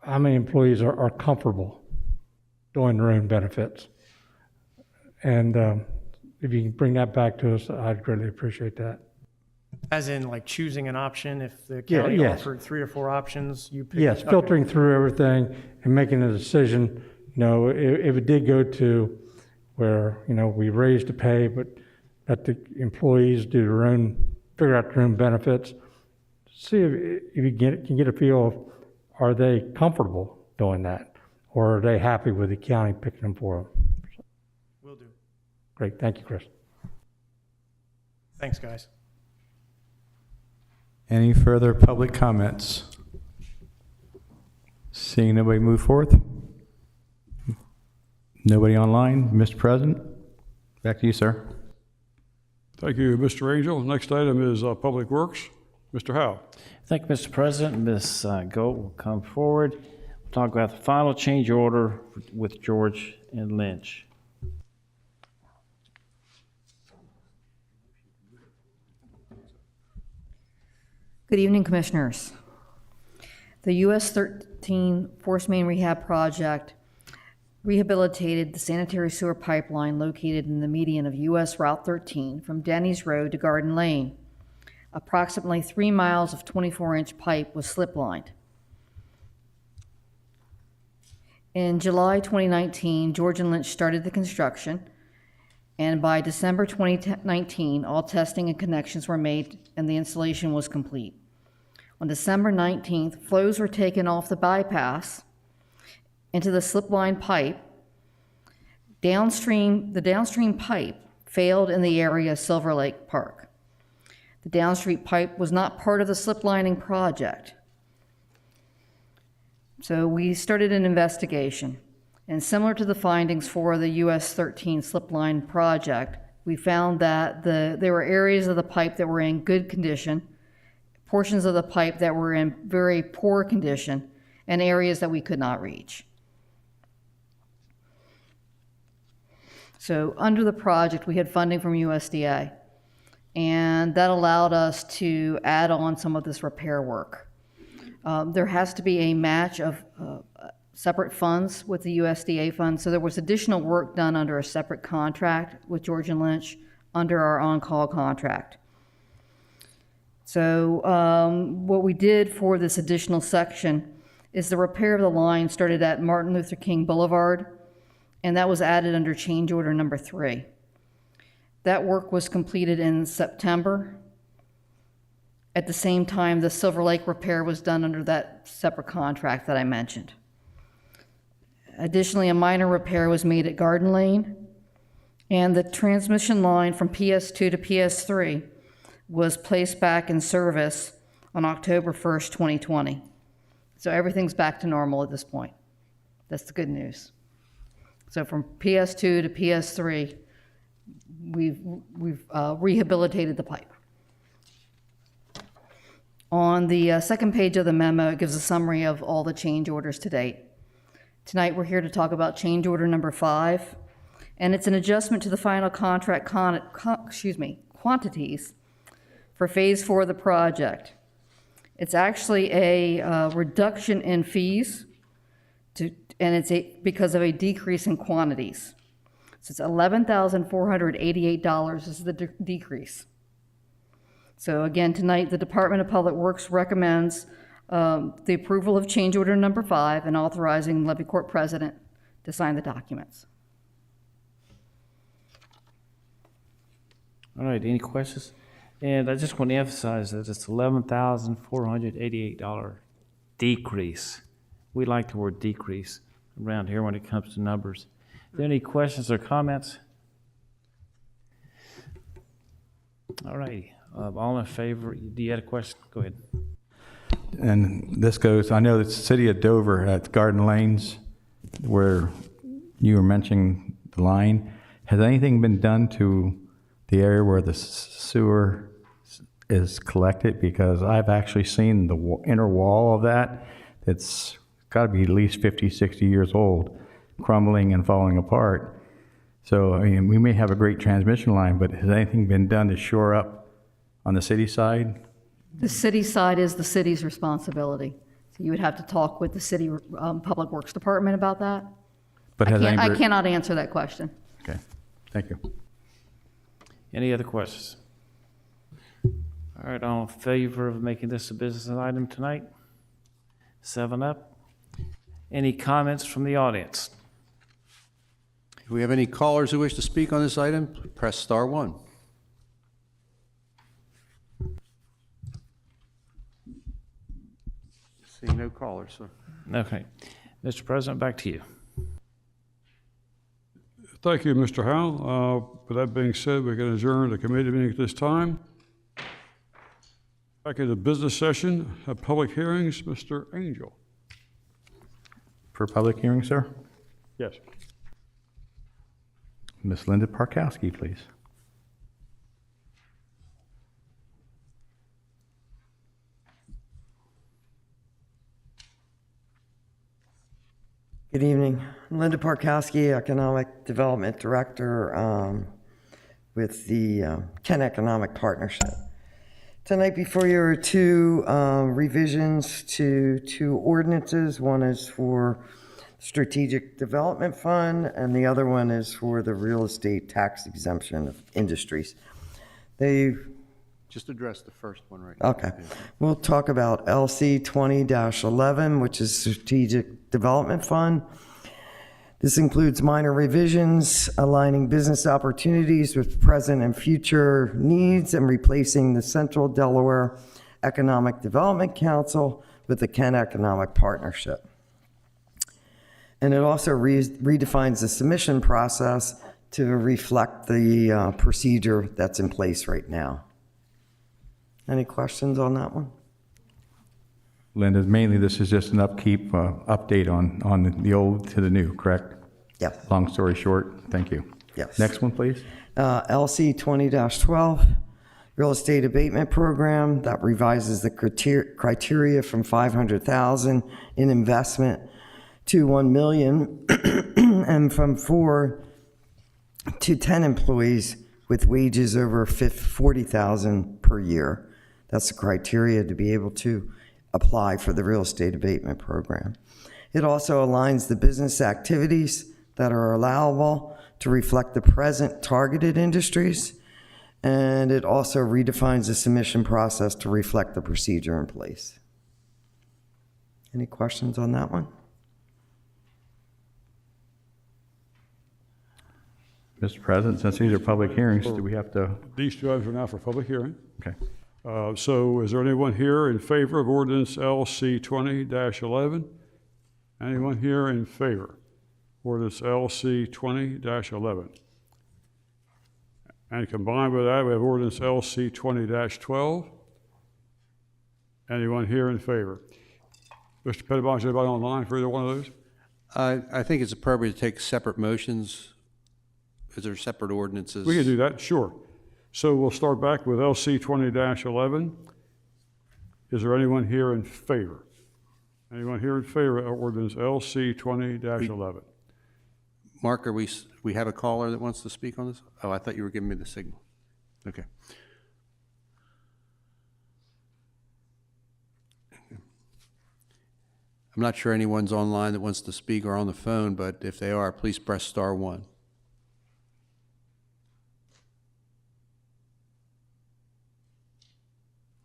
how many employees are comfortable doing their own benefits. And if you can bring that back to us, I'd greatly appreciate that. As in, like, choosing an option, if the county yes. offered 3 or 4 options, you pick? Yes, Okay. filtering through everything and making a decision. You know, if it did go to where, you know, we raised the pay, but let the employees do their own, figure out their own benefits, see if you can get a feel of, are they comfortable doing that? Or are they happy with the county picking them for them? Will do. Great, thank you, Chris. Thanks, guys. Any further public comments? Seeing nobody move forth? Nobody online? Mr. President, back to you, sir. Thank you, Mr. Angel. Next item is Public Works. Mr. Howe. Thank you, Mr. President. Ms. Gold will come forward. We'll talk about the final change order with George and Lynch. Good evening, Commissioners. The US 13 Force Main Rehab Project rehabilitated the sanitary sewer pipeline located in the median of US Route 13 from Denny's Road to Garden Lane. Approximately 3 miles of 24-inch pipe was slip-lined. In July 2019, George and Lynch started the construction, and by December 2019, all testing and connections were made and the installation was complete. On December 19th, flows were taken off the bypass into the slip-line pipe. The downstream pipe failed in the area of Silver Lake Park. The downstream pipe was not part of the slip lining project. So we started an investigation, and similar to the findings for the US 13 slip line project, we found that there were areas of the pipe that were in good condition, portions of the pipe that were in very poor condition, and areas that we could not reach. So under the project, we had funding from USDA, and that allowed us to add on some of this repair work. There has to be a match of separate funds with the USDA funds, so there was additional work done under a separate contract with George and Lynch under our on-call contract. So what we did for this additional section is the repair of the line started at Martin Luther King Boulevard, and that was added under change order number 3. That work was completed in September. At the same time, the Silver Lake repair was done under that separate contract that I mentioned. Additionally, a minor repair was made at Garden Lane, and the transmission line from PS2 to PS3 was placed back in service on October 1st, 2020. So everything's back to normal at this point. That's the good news. So from PS2 to PS3, we've rehabilitated the pipe. On the second page of the memo, it gives a summary of all the change orders to date. Tonight, we're here to talk about change order number 5, and it's an adjustment to the final contract quantities for Phase 4 of the project. It's actually a reduction in fees, and it's because of a decrease in quantities. So it's $11,488 is the decrease. So again, tonight, the Department of Public Works recommends the approval of change order number 5 and authorizing Levy Court President to sign the documents. All right, any questions? And I just want to emphasize that it's $11,488 decrease. We like the word decrease around here when it comes to numbers. Are there any questions or comments? All righty. All in favor? Do you have a question? Go ahead. And this goes, I know it's the city of Dover at Garden Lanes where you were mentioning the line. Has anything been done to the area where the sewer is collected? Because I've actually seen the inner wall of that. It's got to be at least 50, 60 years old, crumbling and falling apart. So, I mean, we may have a great transmission line, but has anything been done to shore up on the city side? The city side is the city's responsibility. So you would have to talk with the city Public Works Department about that. But I cannot answer that question. Okay, thank you. Any other questions? All right, all in favor of making this a business item tonight? 7 up. Any comments from the audience? If we have any callers who wish to speak on this item, press star 1. Seeing no callers, sir. Okay. Mr. President, back to you. Thank you, Mr. Howell. With that being said, we can adjourn the committee meeting at this time. Back in the business session of public hearings, Mr. Angel. For public hearing, sir? Yes. Ms. Linda Parkowski, please. Good evening. I'm Linda Parkowski, Economic Development Director with the Kent Economic Partnership. Tonight before you are 2 revisions to 2 ordinances. One is for Strategic Development Fund, and the other one is for the real estate tax exemption of industries. They Just address the first one right now. Okay. We'll talk about LC 20-11, which is Strategic Development Fund. This includes minor revisions, aligning business opportunities with present and future needs, and replacing the Central Delaware Economic Development Council with the Kent Economic Partnership. And it also redefines the submission process to reflect the procedure that's in place right now. Any questions on that one? Linda, mainly this is just an upkeep, update on the old to the new, correct? Yes. Long story short, thank you. Yes. Next one, please. LC 20-12, Real Estate Abatement Program that revises the criteria from $500,000 in investment to $1 million and from 4 to 10 employees with wages over $40,000 per year. That's the criteria to be able to apply for the real estate abatement program. It also aligns the business activities that are allowable to reflect the present targeted industries, and it also redefines the submission process to reflect the procedure in place. Any questions on that one? Mr. President, since these are public hearings, do we have to? These 2 items are now for public hearing. Okay. So is there anyone here in favor of ordinance LC 20-11? Anyone here in favor? Ordinance LC 20-11. And combined with that, we have ordinance LC 20-12. Anyone here in favor? Mr. Pettibone, is anybody online for either one of those? I think it's appropriate to take separate motions, because they're separate ordinances. We can do that, sure. So we'll start back with LC 20-11. Is there anyone here in favor? Anyone here in favor of ordinance LC 20-11? Mark, we have a caller that wants to speak on this? Oh, I thought you were giving me the signal. Okay. I'm not sure anyone's online that wants to speak or on the phone, but if they are, please press star 1.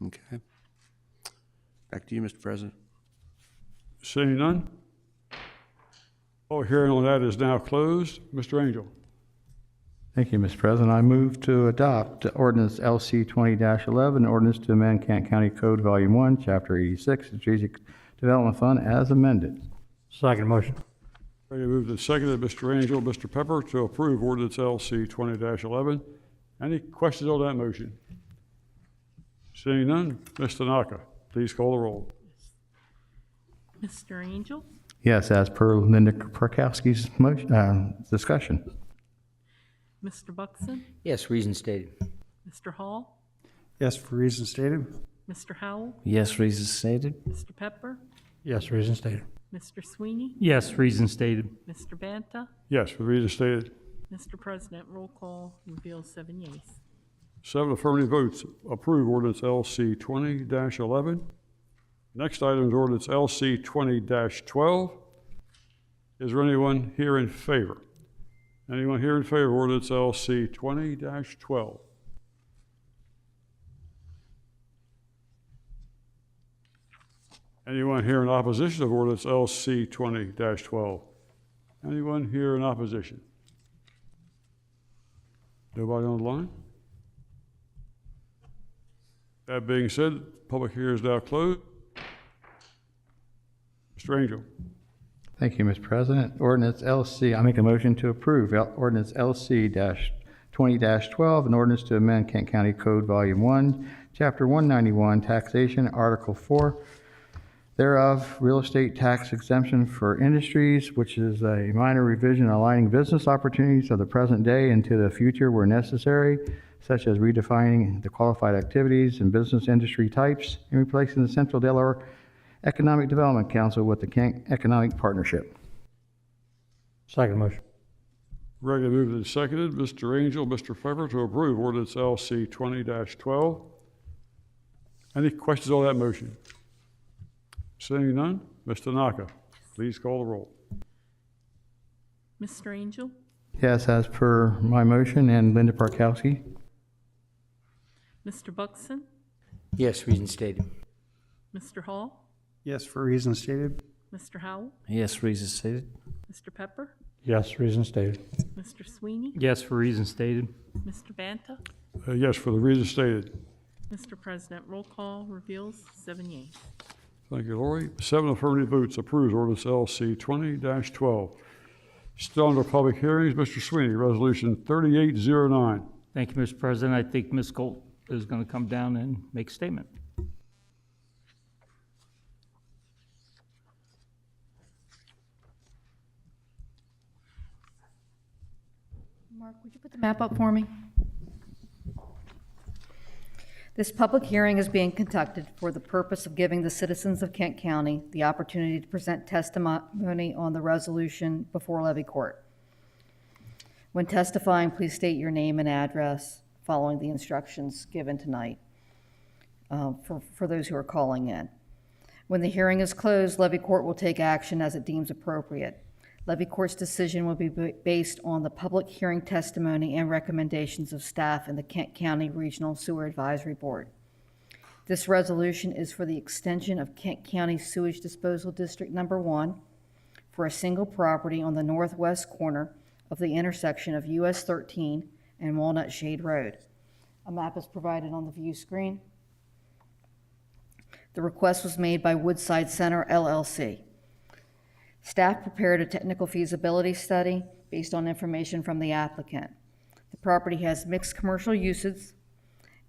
Okay. Back to you, Mr. President. Seeing none? Public hearing on that is now closed. Mr. Angel. Thank you, Mr. President. I move to adopt ordinance LC 20-11, ordinance to amend Kent County Code Volume 1, Chapter 86, Strategic Development Fund as amended. Second motion. Ready to move to seconded, Mr. Angel, Mr. Pepper, to approve ordinance LC 20-11. Any questions on that motion? Seeing none, Ms. Tanaka, please call the roll. Mr. Angel? Yes, as per Linda Perkowski's discussion. Mr. Buxton? Yes, reason stated. Mr. Hall? Yes, for reasons stated. Mr. Howell? Yes, reasons stated. Mr. Pepper? Yes, reason stated. Mr. Sweeney? Yes, reason stated. Mr. Banta? Yes, for the reasons stated. Mr. President, roll call reveals 7 yeas. 7 affirmative votes approve ordinance LC 20-11. Next item is ordinance LC 20-12. Is there anyone here in favor? Anyone here in favor of ordinance LC 20-12? Anyone here in opposition of ordinance LC 20-12? Anyone here in opposition? Nobody on the line? That being said, public hearing is now closed. Mr. Angel. Thank you, Mr. President. Ordinance LC, I make a motion to approve ordinance LC 20-12, an ordinance to amend Kent County Code Volume 1, Chapter 191, Taxation, Article 4 thereof, real estate tax exemption for industries, which is a minor revision aligning business opportunities of the present day into the future where necessary, such as redefining the qualified activities and business industry types and replacing the Central Delaware Economic Development Council with the Kent Economic Partnership. Second motion. Regularly moved and seconded. Mr. Angel, Mr. Pfeffer, to approve ordinance LC 20-12. Any questions on that motion? Seeing none, Ms. Tanaka, please call the roll. Mr. Angel? Yes, as per my motion and Linda Parkowski. Mr. Buxton? Yes, reason stated. Mr. Hall? Yes, for reasons stated. Mr. Howell? Yes, reasons stated. Mr. Pepper? Yes, reason stated. Mr. Sweeney? Yes, for reasons stated. Mr. Banta? Yes, for the reasons stated. Mr. President, roll call reveals 7 yeas. Thank you, Lori. 7 affirmative votes approves ordinance LC 20-12. Still under public hearings, Mr. Sweeney, Resolution 3809. Thank you, Mr. President. I think Ms. Colt is going to come down and make a statement. Mark, would you put the map up for me? This public hearing is being conducted for the purpose of giving the citizens of Kent County the opportunity to present testimony on the resolution before Levy Court. When testifying, please state your name and address following the instructions given tonight for those who are calling in. When the hearing is closed, Levy Court will take action as it deems appropriate. Levy Court's decision will be based on the public hearing testimony and recommendations of staff in the Kent County Regional Sewer Advisory Board. This resolution is for the extension of Kent County Sewage Disposal District Number 1 for a single property on the northwest corner of the intersection of US 13 and Walnut Shade Road. A map is provided on the view screen. The request was made by Woodside Center LLC. Staff prepared a technical feasibility study based on information from the applicant. The property has mixed commercial uses,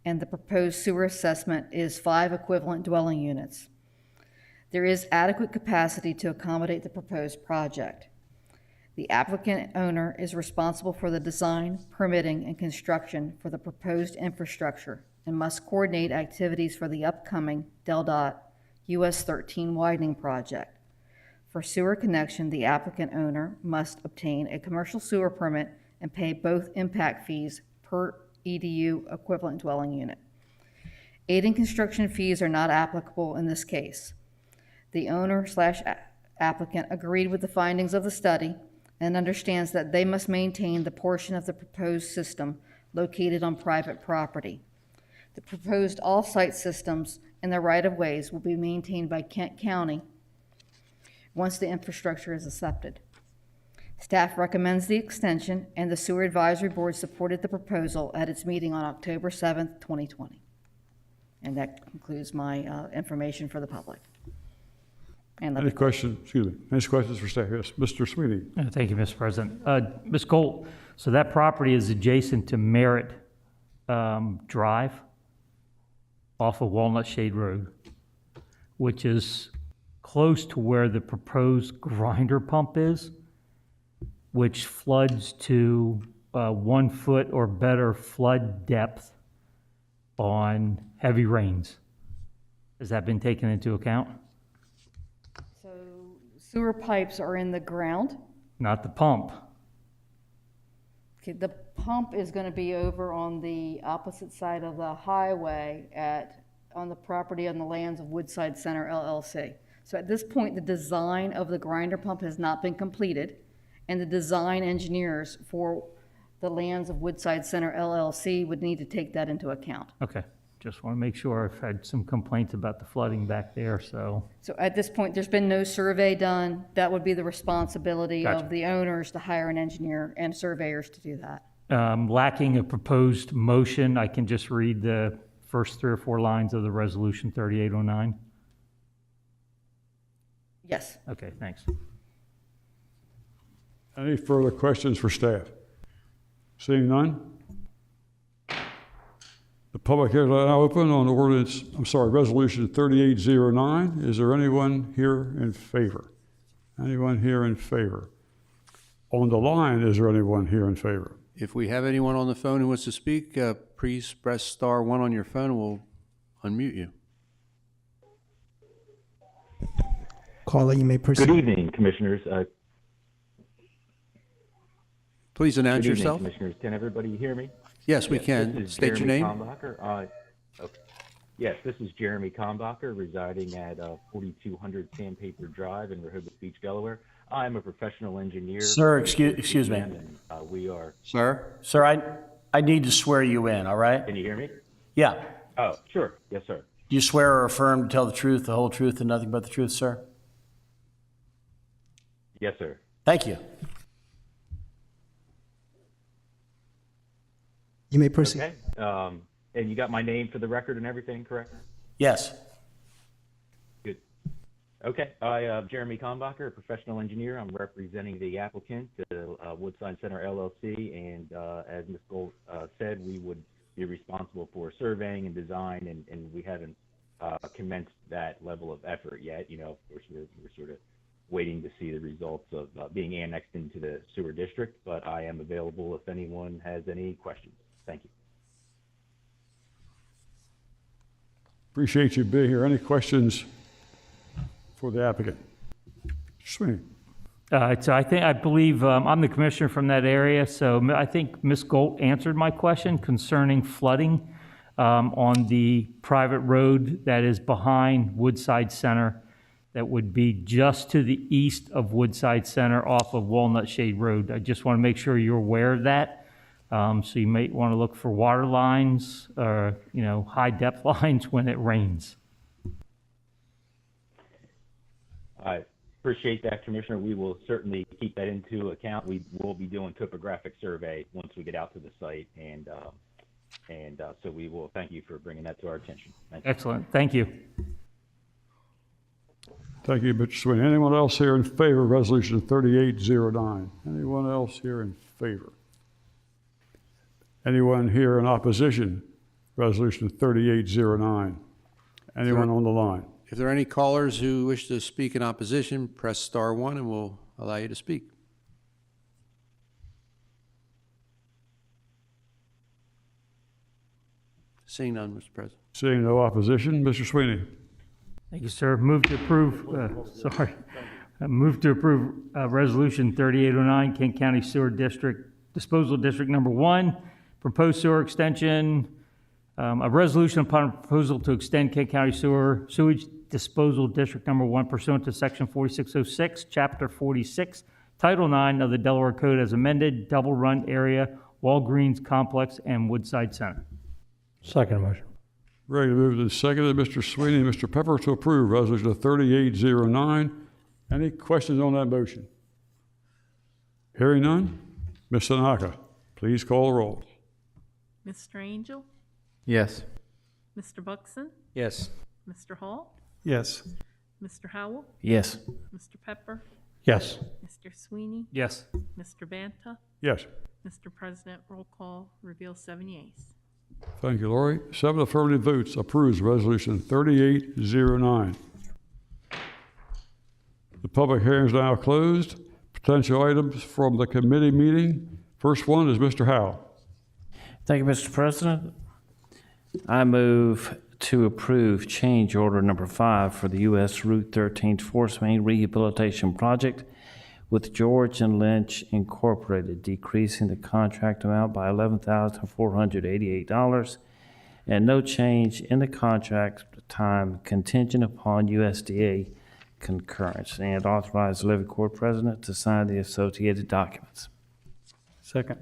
and the proposed sewer assessment is 5 equivalent dwelling units. There is adequate capacity to accommodate the proposed project. The applicant owner is responsible for the design, permitting, and construction for the proposed infrastructure and must coordinate activities for the upcoming DelDOT US 13 widening project. For sewer connection, the applicant owner must obtain a commercial sewer permit and pay both impact fees per EDU equivalent dwelling unit. Aid and construction fees are not applicable in this case. The owner/applicant agreed with the findings of the study and understands that they must maintain the portion of the proposed system located on private property. The proposed off-site systems and the right-of-ways will be maintained by Kent County once the infrastructure is accepted. Staff recommends the extension, and the Sewer Advisory Board supported the proposal at its meeting on October 7th, 2020. And that concludes my information for the public. And Any questions, excuse me, any questions for staff? Yes, Mr. Sweeney. Thank you, Mr. President. Ms. Gold, so that property is adjacent to Merritt Drive off of Walnut Shade Road, which is close to where the proposed grinder pump is, which floods to 1 foot or better flood depth on heavy rains. Has that been taken into account? so sewer pipes are in the ground. Not the pump. Okay, the pump is going to be over on the opposite side of the highway on the property on the lands of Woodside Center LLC. So at this point, the design of the grinder pump has not been completed, and the design engineers for the lands of Woodside Center LLC would need to take that into account. Okay, just want to make sure. I've had some complaints about the flooding back there, so. So at this point, there's been no survey done. That would be the responsibility Gotcha. of the owners to hire an engineer and surveyors to do that. Lacking a proposed motion, I can just read the first 3 or 4 lines of the resolution 3809. Yes. Okay, thanks. Any further questions for staff? Seeing none? The public hearing is now open on resolution 3809. Is there anyone here in favor? Anyone here in favor? On the line, is there anyone here in favor? If we have anyone on the phone who wants to speak, please press star 1 on your phone and we'll unmute you. Caller, you may proceed. Good evening, Commissioners. Please announce Good evening, yourself. Commissioners. Can everybody hear me? Yes, we This can. is State your Jeremy name. Kalmbacher. Okay. Yes, this is Jeremy Kalmbacher, residing at 4200 Sandpaper Drive in Rehoboth Beach, Delaware. I'm a professional engineer. Sir, excuse me. And, we are. Sir? Sir, I need to swear you in, all right? Can you hear me? Yeah. Oh, sure. Yes, sir. Do you swear or affirm to tell the truth, the whole truth, and nothing but the truth, sir? Yes, sir. Thank you. You may proceed. Okay. And you got my name for the record and everything, correct? Yes. Good. Okay. I, Jeremy Kalmbacher, a professional engineer. I'm representing the applicant, Woodside Center LLC, and as Ms. Gold said, we would be responsible for surveying and design, and we haven't commenced that level of effort yet. You know, we're sort of waiting to see the results of being annexed into the sewer district, but I am available if anyone has any questions. Thank you. Appreciate you being here. Any questions for the applicant? Sweeney. So I believe I'm the commissioner from that area, so I think Ms. Gold answered my question concerning flooding on the private road that is behind Woodside Center, that would be just to the east of Woodside Center off of Walnut Shade Road. I just want to make sure you're aware of that. So you may want to look for water lines or, high depth lines when it rains. I appreciate that, Commissioner. We will certainly keep that into account. We will be doing topographic survey once we get out to the site, and so we will thank you for bringing that to our attention. Thank you. Excellent. Thank you. Thank you, Mr. Sweeney. Anyone else here in favor of resolution 3809? Anyone else here in favor? Anyone here in opposition? Resolution 3809. Anyone on the line? If there are any callers who wish to speak in opposition, press star 1 and we'll allow you to speak. Seeing none, Mr. President. Seeing no opposition, Mr. Sweeney. Thank you, sir. Move to approve, move to approve Resolution 3809, Kent County Sewer District, Disposal District Number 1, proposed sewer extension, a resolution upon proposal to extend Kent County Sewage Disposal District Number 1 pursuant to Section 4606, Chapter 46, Title 9 of the Delaware Code as amended, Double Run Area, Walgreens Complex, and Woodside Center. Second motion. Ready to move and seconded, Mr. Sweeney and Mr. Pepper to approve Resolution 3809. Any questions on that motion? Hearing none, Ms. Tanaka, please call the roll. Mr. Angel? Yes. Mr. Buxton? Yes. Mr. Hall? Yes. Mr. Howell? Yes. Mr. Pepper? Yes. Mr. Sweeney? Yes. Mr. Banta? Yes. Mr. President, roll call reveals 7 yeas. Thank you, Lori. 7 affirmative votes approves Resolution 3809. The public hearing is now closed. Potential items from the committee meeting. First one is Mr. Howe. Thank you, Mr. President. I move to approve change order number 5 for the U.S. Route 13 Force Main Rehabilitation Project with George and Lynch Incorporated, decreasing the contract amount by $11,488 and no change in the contract time contingent upon USDA concurrence, and authorize the Levy Court President to sign the associated documents. Second.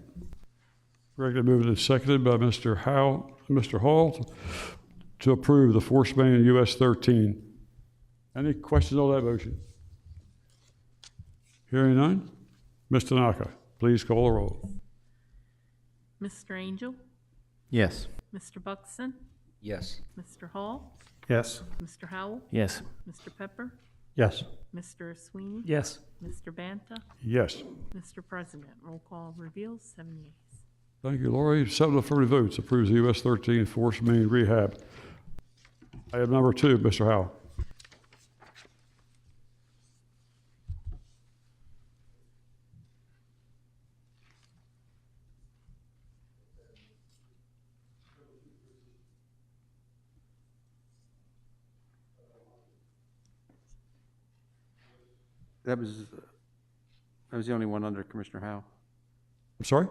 Regularly moved and seconded by Mr. Howe, Mr. Hall to approve the Force Main US 13. Any questions on that motion? Hearing none, Ms. Tanaka, please call the roll. Mr. Angel? Yes. Mr. Buxton? Yes. Mr. Hall? Yes. Mr. Howell? Yes. Mr. Pepper? Yes. Mr. Sweeney? Yes. Mr. Banta? Yes. Mr. President, roll call reveals 7 yeas. Thank you, Lori. 7 affirmative votes approves the US 13 Force Main Rehab. Item number 2, Mr. Howe. That was the only one under Commissioner Howe. I'm sorry?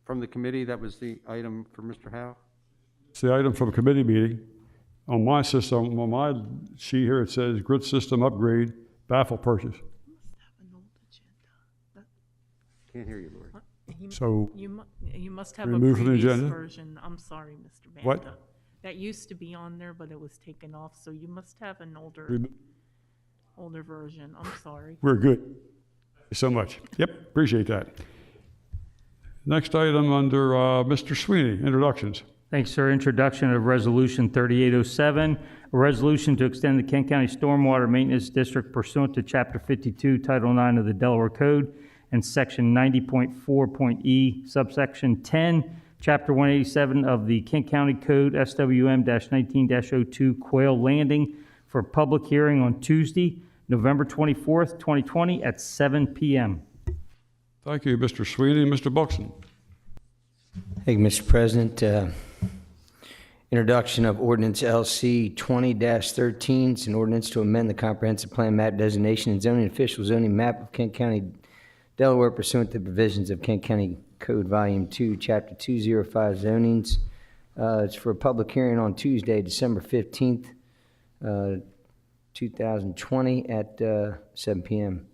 From the committee, that was the item for Mr. Howe? It's the item from a committee meeting. On my system, on my sheet here, it says grid system upgrade, baffle purchase. Can't hear you, Lori. So You must have a remove from the previous agenda? version. I'm sorry, Mr. Banta. What? That used to be on there, but it was taken off, so you must have an older version. I'm sorry. We're good. Thank you so much. Yep, appreciate that. Next item under Mr. Sweeney, introductions. Thanks, sir. Introduction of Resolution 3807, a resolution to extend the Kent County Stormwater Maintenance District pursuant to Chapter 52, Title 9 of the Delaware Code and Section 90.4.E, subsection 10, Chapter 187 of the Kent County Code, SWM-19-02, Quail Landing, for public hearing on Tuesday, November 24th, 2020 at 7 p.m. Thank you, Mr. Sweeney. Mr. Buxton. Thank you, Mr. President. Introduction of ordinance LC 20-13. It's an ordinance to amend the comprehensive plan map designation and zoning official zoning map of Kent County, Delaware pursuant to the provisions of Kent County Code Volume 2, Chapter 205 zonings. It's for a public hearing on Tuesday, December 15th, 2020 at 7 p.m.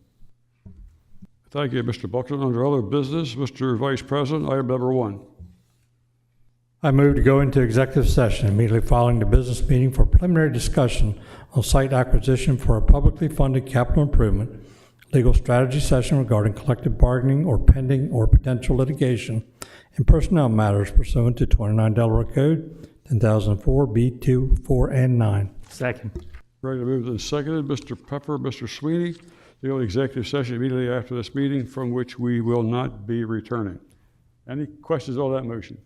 Thank you, Mr. Buxton. Under other business, Mr. Vice President, item number 1. I move to go into executive session immediately following the business meeting for preliminary discussion on site acquisition for a publicly funded capital improvement, legal strategy session regarding collective bargaining or pending or potential litigation, and personnel matters pursuant to 29 Delaware Code 10,004 B2, 4, and 9. Second. Ready to move and seconded. Mr. Pepper, Mr. Sweeney. The only executive session immediately after this meeting from which we will not be returning. Any questions on that motion?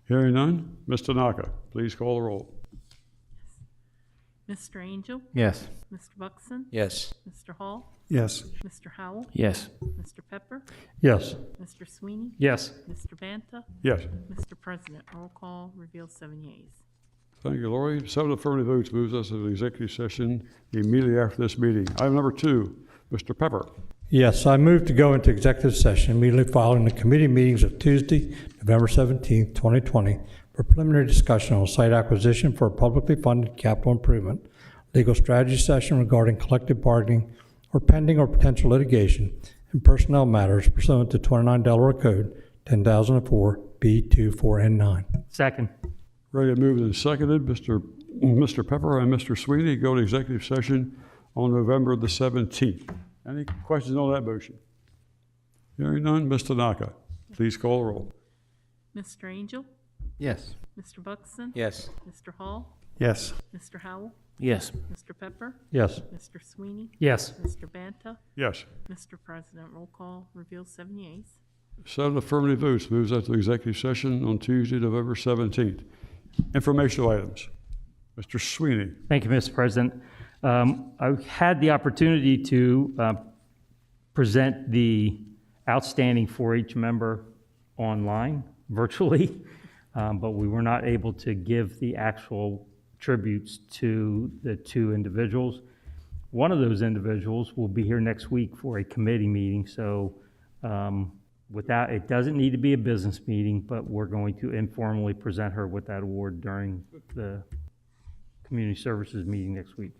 Hearing none, Ms. Tanaka, please call the roll. Mr. Angel? Yes. Mr. Buxton? Yes. Mr. Hall? Yes. Mr. Howell? Yes. Mr. Pepper? Yes. Mr. Sweeney? Yes. Mr. Banta? Yes. Mr. President, roll call reveals 7 yeas. Thank you, Lori. 7 affirmative votes moves us to the executive session immediately after this meeting. Item number 2, Mr. Pepper. Yes, I move to go into executive session immediately following the committee meetings of Tuesday, November 17th, 2020, for preliminary discussion on site acquisition for a publicly funded capital improvement, legal strategy session regarding collective bargaining or pending or potential litigation, and personnel matters pursuant to 29 Delaware Code 10,004 B24N9. Second. Ready to move and seconded. Mr. Pepper and Mr. Sweeney go to executive session on November the 17th. Any questions on that motion? Hearing none, Ms. Tanaka, please call the roll. Mr. Angel? Yes. Mr. Buxton? Yes. Mr. Hall? Yes. Mr. Howell? Yes. Mr. Pepper? Yes. Mr. Sweeney? Yes. Mr. Banta? Yes. Mr. President, roll call reveals 7 yeas. 7 affirmative votes moves us to executive session on Tuesday, November 17th. Informational items. Mr. Sweeney. Thank you, Mr. President. I had the opportunity to present the outstanding 4-H member online, virtually, but we were not able to give the actual tributes to the 2 individuals. One of those individuals will be here next week for a committee meeting, so without, it doesn't need to be a business meeting, but we're going to informally present her with that award during the community services meeting next week.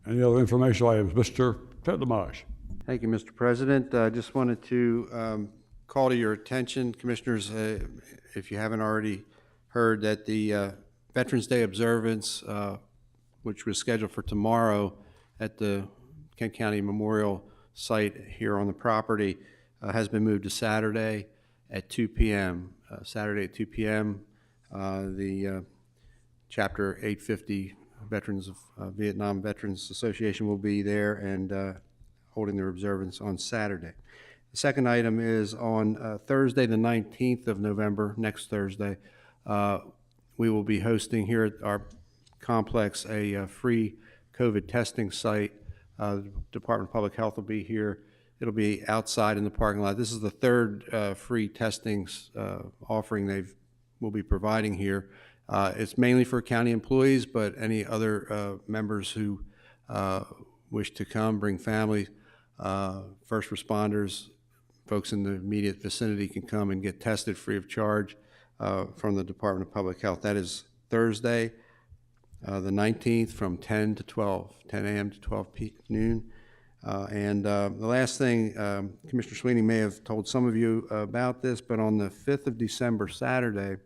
Any other informational items? Mr. Petlamage. Thank you, Mr. President. I just wanted to call to your attention, Commissioners, if you haven't already heard, that the Veterans Day observance, which was scheduled for tomorrow at the Kent County Memorial site here on the property, has been moved to Saturday at 2 p.m. Saturday at 2 p.m. The Chapter 850 Veterans of Vietnam Veterans Association will be there and holding their observance on Saturday. The second item is on Thursday, the 19th of November, next Thursday. We will be hosting here at our complex a free COVID testing site. The Department of Public Health will be here. It'll be outside in the parking lot. This is the third free testing offering they will be providing here. It's mainly for county employees, but any other members who wish to come, bring families, first responders, folks in the immediate vicinity can come and get tested free of charge from the Department of Public Health. That is Thursday, the 19th from 10 a.m. to 12 noon. And the last thing, Commissioner Sweeney may have told some of you about this, but on the 5th of December, Saturday,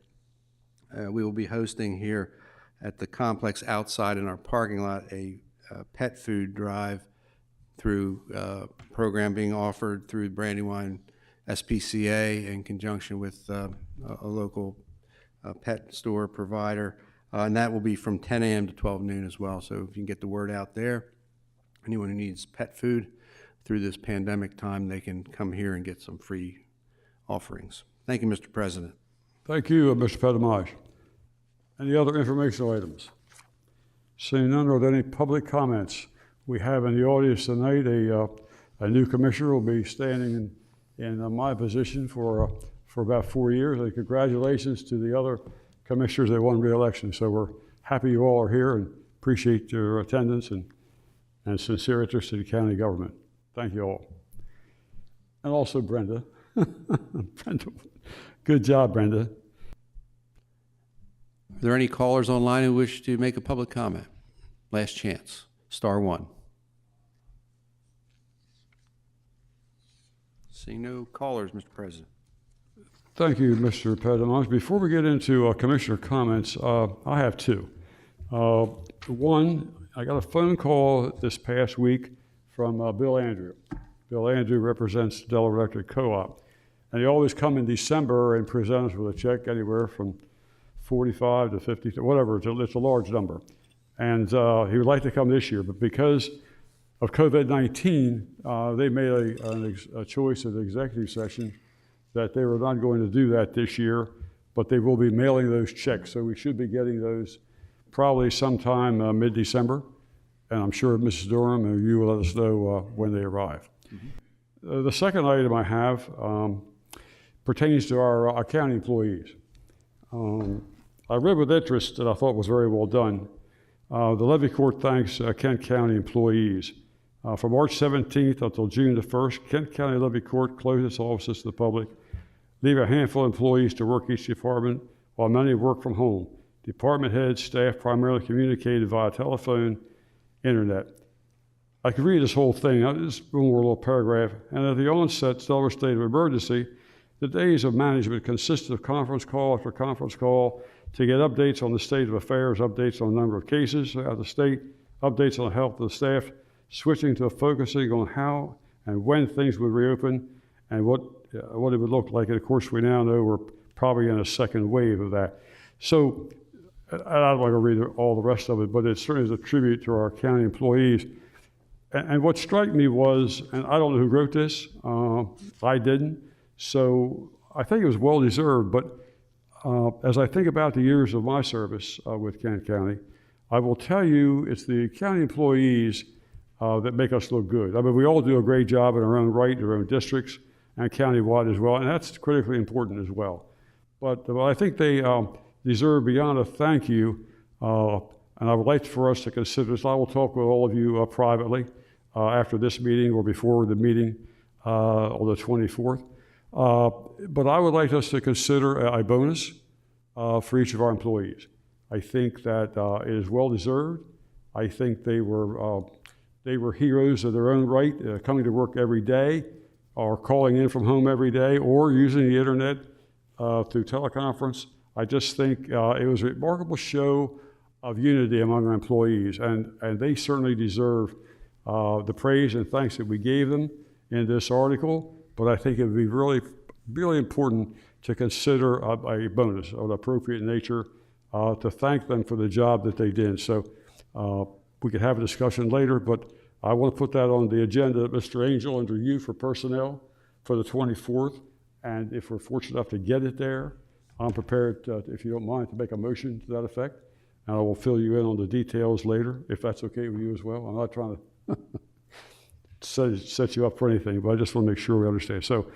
we will be hosting here at the complex outside in our parking lot a pet food drive through a program being offered through Brandywine SPCA in conjunction with a local pet store provider. And that will be from 10 a.m. to 12 noon as well. So if you can get the word out there, anyone who needs pet food through this pandemic time, they can come here and get some free offerings. Thank you, Mr. President. Thank you, Mr. Petlamage. Any other informational items? Seeing none, are there any public comments? We have in the audience tonight a new commissioner will be standing in my position for about 4 years. And congratulations to the other commissioners that won re-election. So we're happy you all are here and appreciate your attendance and sincere interest in the county government. Thank you all. And also Brenda. Brenda. Good job, Brenda. Are there any callers online who wish to make a public comment? Last chance, *1. Seeing no callers, Mr. President. Thank you, Mr. Petlamage. Before we get into commissioner comments, I have 2. One, I got a phone call this past week from Bill Andrew. Bill Andrew represents Delaware Electric Co-op. And he always come in December and present us with a check anywhere from 45 to 50, to whatever, it's a large number. And he would like to come this year, but because of COVID-19, they made a choice at the executive session that they were not going to do that this year, but they will be mailing those checks. So we should be getting those probably sometime mid-December. and I'm sure Mrs. Durham and you will let us know when they arrive. The second item I have pertains to our county employees. I read with interest that I thought was very well done. The Levy Court thanks Kent County employees. From March 17th until June the 1st, Kent County Levy Court closed its offices to the public, leaving a handful of employees to work each department while many work from home. Department heads, staff primarily communicated via telephone, internet. I could read this whole thing, just one more little paragraph. And at the onset, Delaware state of emergency, the days of management consisted of conference call after conference call to get updates on the state of affairs, updates on the number of cases at the state, updates on the health of the staff, switching to focusing on how and when things would reopen and what it would look like. And of course, we now know we're probably in a second wave of that. So I don't want to read all the rest of it, but it certainly is a tribute to our county employees. And what struck me was, and I don't know who wrote this, I didn't, so I think it was well deserved, but as I think about the years of my service with Kent County, I will tell you it's the county employees that make us look good. I mean, we all do a great job in our own right, in our own districts, and countywide as well, and that's critically important as well. But I think they deserve beyond a thank you, and I would like for us to consider this. I will talk with all of you privately after this meeting or before the meeting on the 24th. But I would like us to consider a bonus for each of our employees. I think that it is well deserved. I think they were heroes of their own right, coming to work every day, or calling in from home every day, or using the internet through teleconference. I just think it was a remarkable show of unity among our employees, and they certainly deserve the praise and thanks that we gave them in this article. But I think it would be really, really important to consider a bonus of an appropriate nature to thank them for the job that they did. So we could have a discussion later, but I want to put that on the agenda, Mr. Angel, under you for personnel for the 24th. And if we're fortunate enough to get it there, I'm prepared, if you don't mind, to make a motion to that effect. And I will fill you in on the details later, if that's okay with you as well. I'm not trying to set you up for anything, but I just want to make sure we understand. So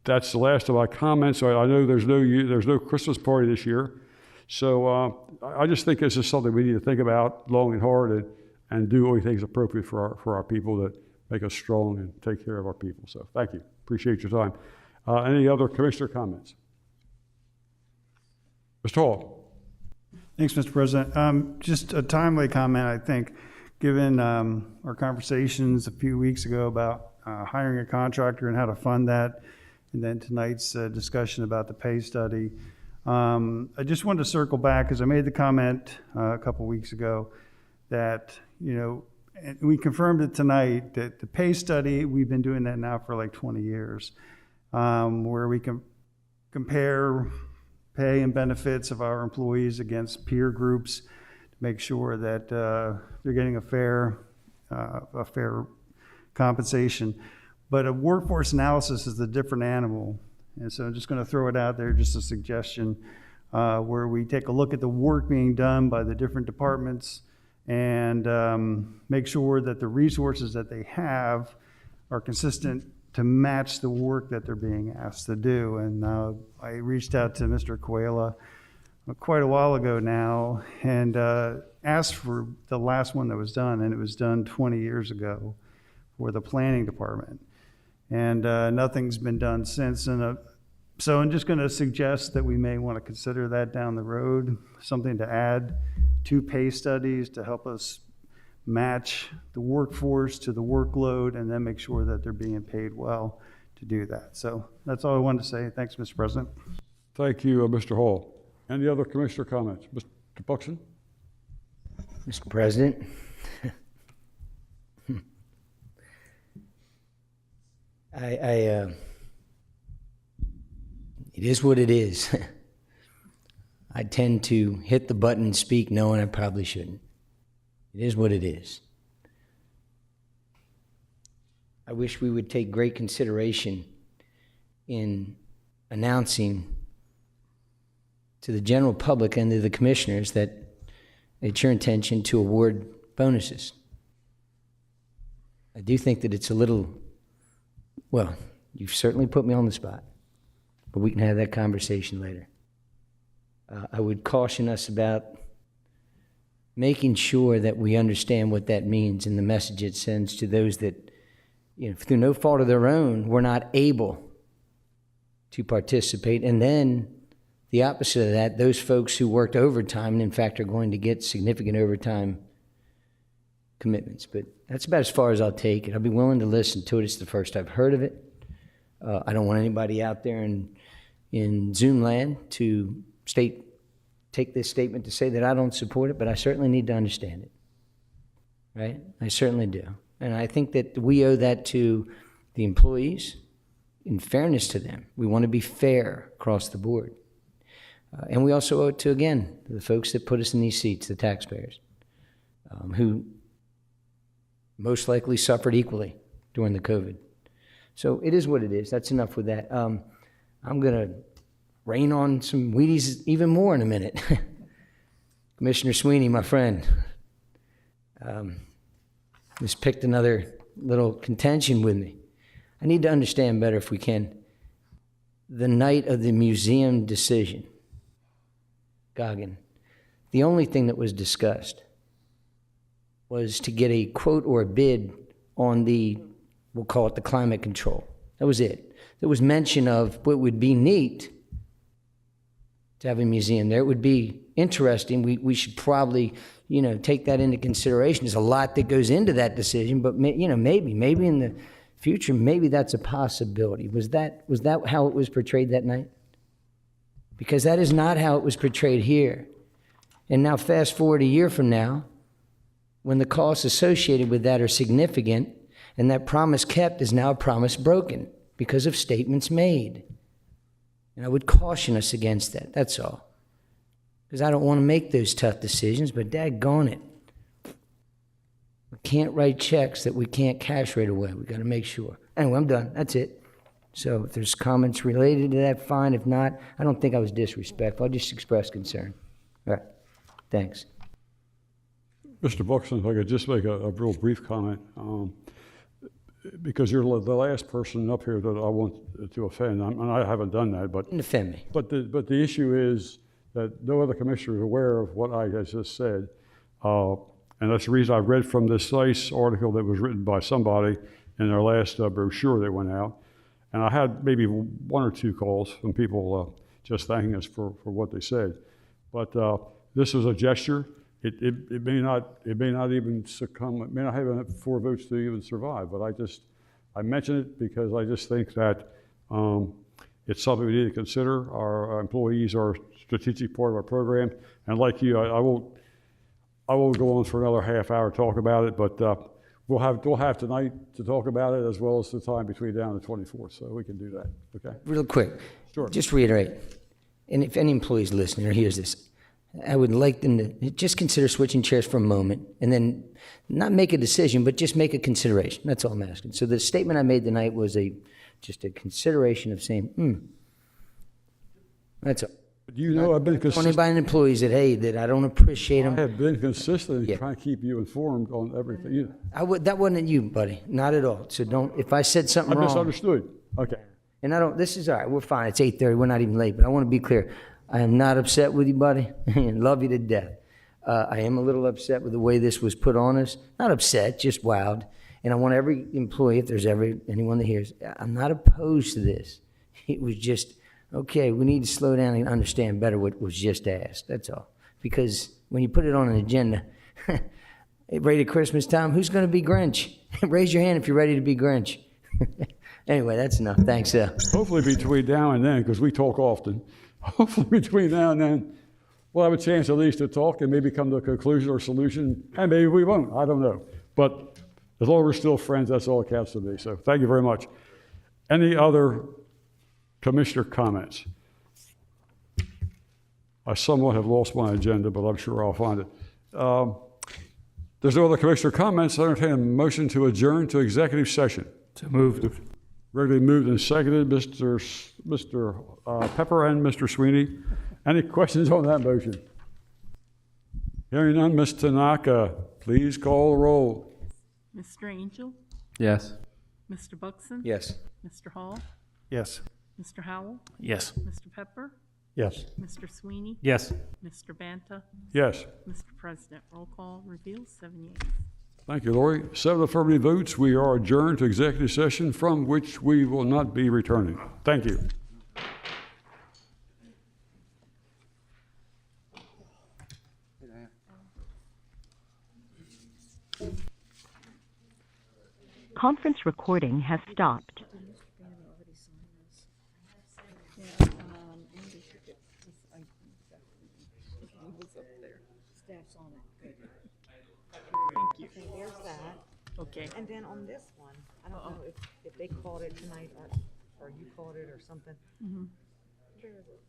that's the last of my comments. I know there's no Christmas party this year. So I just think this is something we need to think about long and hard and do what we think is appropriate for our people that make us strong and take care of our people. So thank you. Appreciate your time. Any other commissioner comments? Mr. Hall. Thanks, Mr. President. Just a timely comment, I think, given our conversations a few weeks ago about hiring a contractor and how to fund that, and then tonight's discussion about the pay study. I just wanted to circle back, because I made the comment a couple weeks ago that, and we confirmed it tonight, that the pay study, we've been doing that now for like 20 years, where we can compare pay and benefits of our employees against peer groups to make sure that they're getting a fair compensation. But a workforce analysis is a different animal. And so I'm just going to throw it out there, just a suggestion, where we take a look at the work being done by the different departments and make sure that the resources that they have are consistent to match the work that they're being asked to do. And I reached out to Mr. Coelho quite a while ago now and asked for the last one that was done, and it was done 20 years ago for the planning department. And nothing's been done since. And so I'm just going to suggest that we may want to consider that down the road, something to add to pay studies to help us match the workforce to the workload and then make sure that they're being paid well to do that. So that's all I wanted to say. Thanks, Mr. President. Thank you, Mr. Hall. Any other commissioner comments? Mr. Buxton? Mr. President. It is what it is. I tend to hit the button and speak knowing I probably shouldn't. It is what it is. I wish we would take great consideration in announcing to the general public and to the commissioners that it's your intention to award bonuses. I do think that it's a little, well, you've certainly put me on the spot, but we can have that conversation later. I would caution us about making sure that we understand what that means and the message it sends to those that, you know, through no fault of their own, were not able to participate. And then the opposite of that, those folks who worked overtime and in fact are going to get significant overtime commitments. But that's about as far as I'll take it. I'll be willing to listen to it. It's the first I've heard of it. I don't want anybody out there in Zoom land to take this statement to say that I don't support it, but I certainly need to understand it, right? I certainly do. And I think that we owe that to the employees, in fairness to them. We want to be fair across the board. And we also owe it to, again, the folks that put us in these seats, the taxpayers, who most likely suffered equally during the COVID. So it is what it is. That's enough with that. I'm going to rain on some Wheaties even more in a minute. Commissioner Sweeney, my friend, just picked another little contention with me. I need to understand better, if we can, the night of the museum decision, Goggin, the only thing that was discussed was to get a quote or a bid on the, we'll call it the climate control. That was it. There was mention of what would be neat to have a museum there. It would be interesting. We should probably, you know, take that into consideration. There's a lot that goes into that decision, but you know, maybe in the future, maybe that's a possibility. Was that how it was portrayed that night? Because that is not how it was portrayed here. And now fast forward a year from now, when the costs associated with that are significant, and that promise kept is now a promise broken because of statements made. And I would caution us against that, that's all. Because I don't want to make those tough decisions, but daggone it. We can't write checks that we can't cash right away. We've got to make sure. Anyway, I'm done. That's it. So if there's comments related to that, fine. If not, I don't think I was disrespectful. I just expressed concern. All right. Thanks. Mr. Buxton, if I could just make a real brief comment, because you're the last person up here that I want to offend, and I haven't done that. But didn't offend me. But the issue is that no other commissioner is aware of what I just said, and that's the reason I read from this nice article that was written by somebody in their last brochure that went out, and I had maybe one or two calls from people just thanking us for what they said. But this was a gesture. It may not even succumb. It may not have enough 4 votes to even survive. But I mention it because I just think that it's something we need to consider. Our employees are a strategic part of our program, and like you, I won't go on for another half hour to talk about it. But we'll have tonight to talk about it, as well as the time between now and the 24th, so we can do that. Okay. Real quick. Sure. Just reiterate, and if any employee's listening or hears this, I would like them to just consider switching chairs for a moment and then not make a decision, but just make a consideration. That's all I'm asking. So the statement I made tonight was just a consideration of saying, that's all. You know, I've been consistent. Only by employees that I don't appreciate them. I have been consistent in trying to keep you informed on everything. That wasn't you, buddy. Not at all. So don't, if I said something wrong. I misunderstood. Okay. And this is all right. We're fine. It's 8:30. We're not even late, but I want to be clear. I am not upset with you, buddy. Love you to death. I am a little upset with the way this was put on us. Not upset, just wowed. And I want every employee, if there's anyone that hears, I'm not opposed to this. It was just, okay, we need to slow down and understand better what was just asked. That's all. Because when you put it on an agenda, right at Christmas time, who's going to be Grinch? Raise your hand if you're ready to be Grinch. Anyway, that's enough. Thanks. Hopefully between now and then, because we talk often, hopefully between now and then, we'll have a chance at least to talk and maybe come to a conclusion or solution, and maybe we won't. I don't know. But as long as we're still friends, that's all it counts to me. So thank you very much. Any other commissioner comments? I somewhat have lost my agenda, but I'm sure I'll find it. There's no other commissioner comments. I entertain a motion to adjourn to executive session. So moved. Regularly moved and seconded, Mr. Pepper and Mr. Sweeney. Any questions on that motion? Hearing none, Ms. Tanaka, Please call the roll. Mr. Angel? Yes. Mr. Buxton? Yes. Mr. Hall? Yes. Mr. Howell? Yes. Mr. Pepper? Yes. Mr. Sweeney? Yes. Mr. Banta? Yes. Mr. President, roll call reveals 7 yeas. Thank you, Lori. 7 affirmative votes. We are adjourned to executive session from which we will not be returning. Thank you. Conference recording has stopped. Thank you. Okay, there's that. Okay. And then on this one, I don't know if they called it tonight or you called it or something. Mhm. Where is it?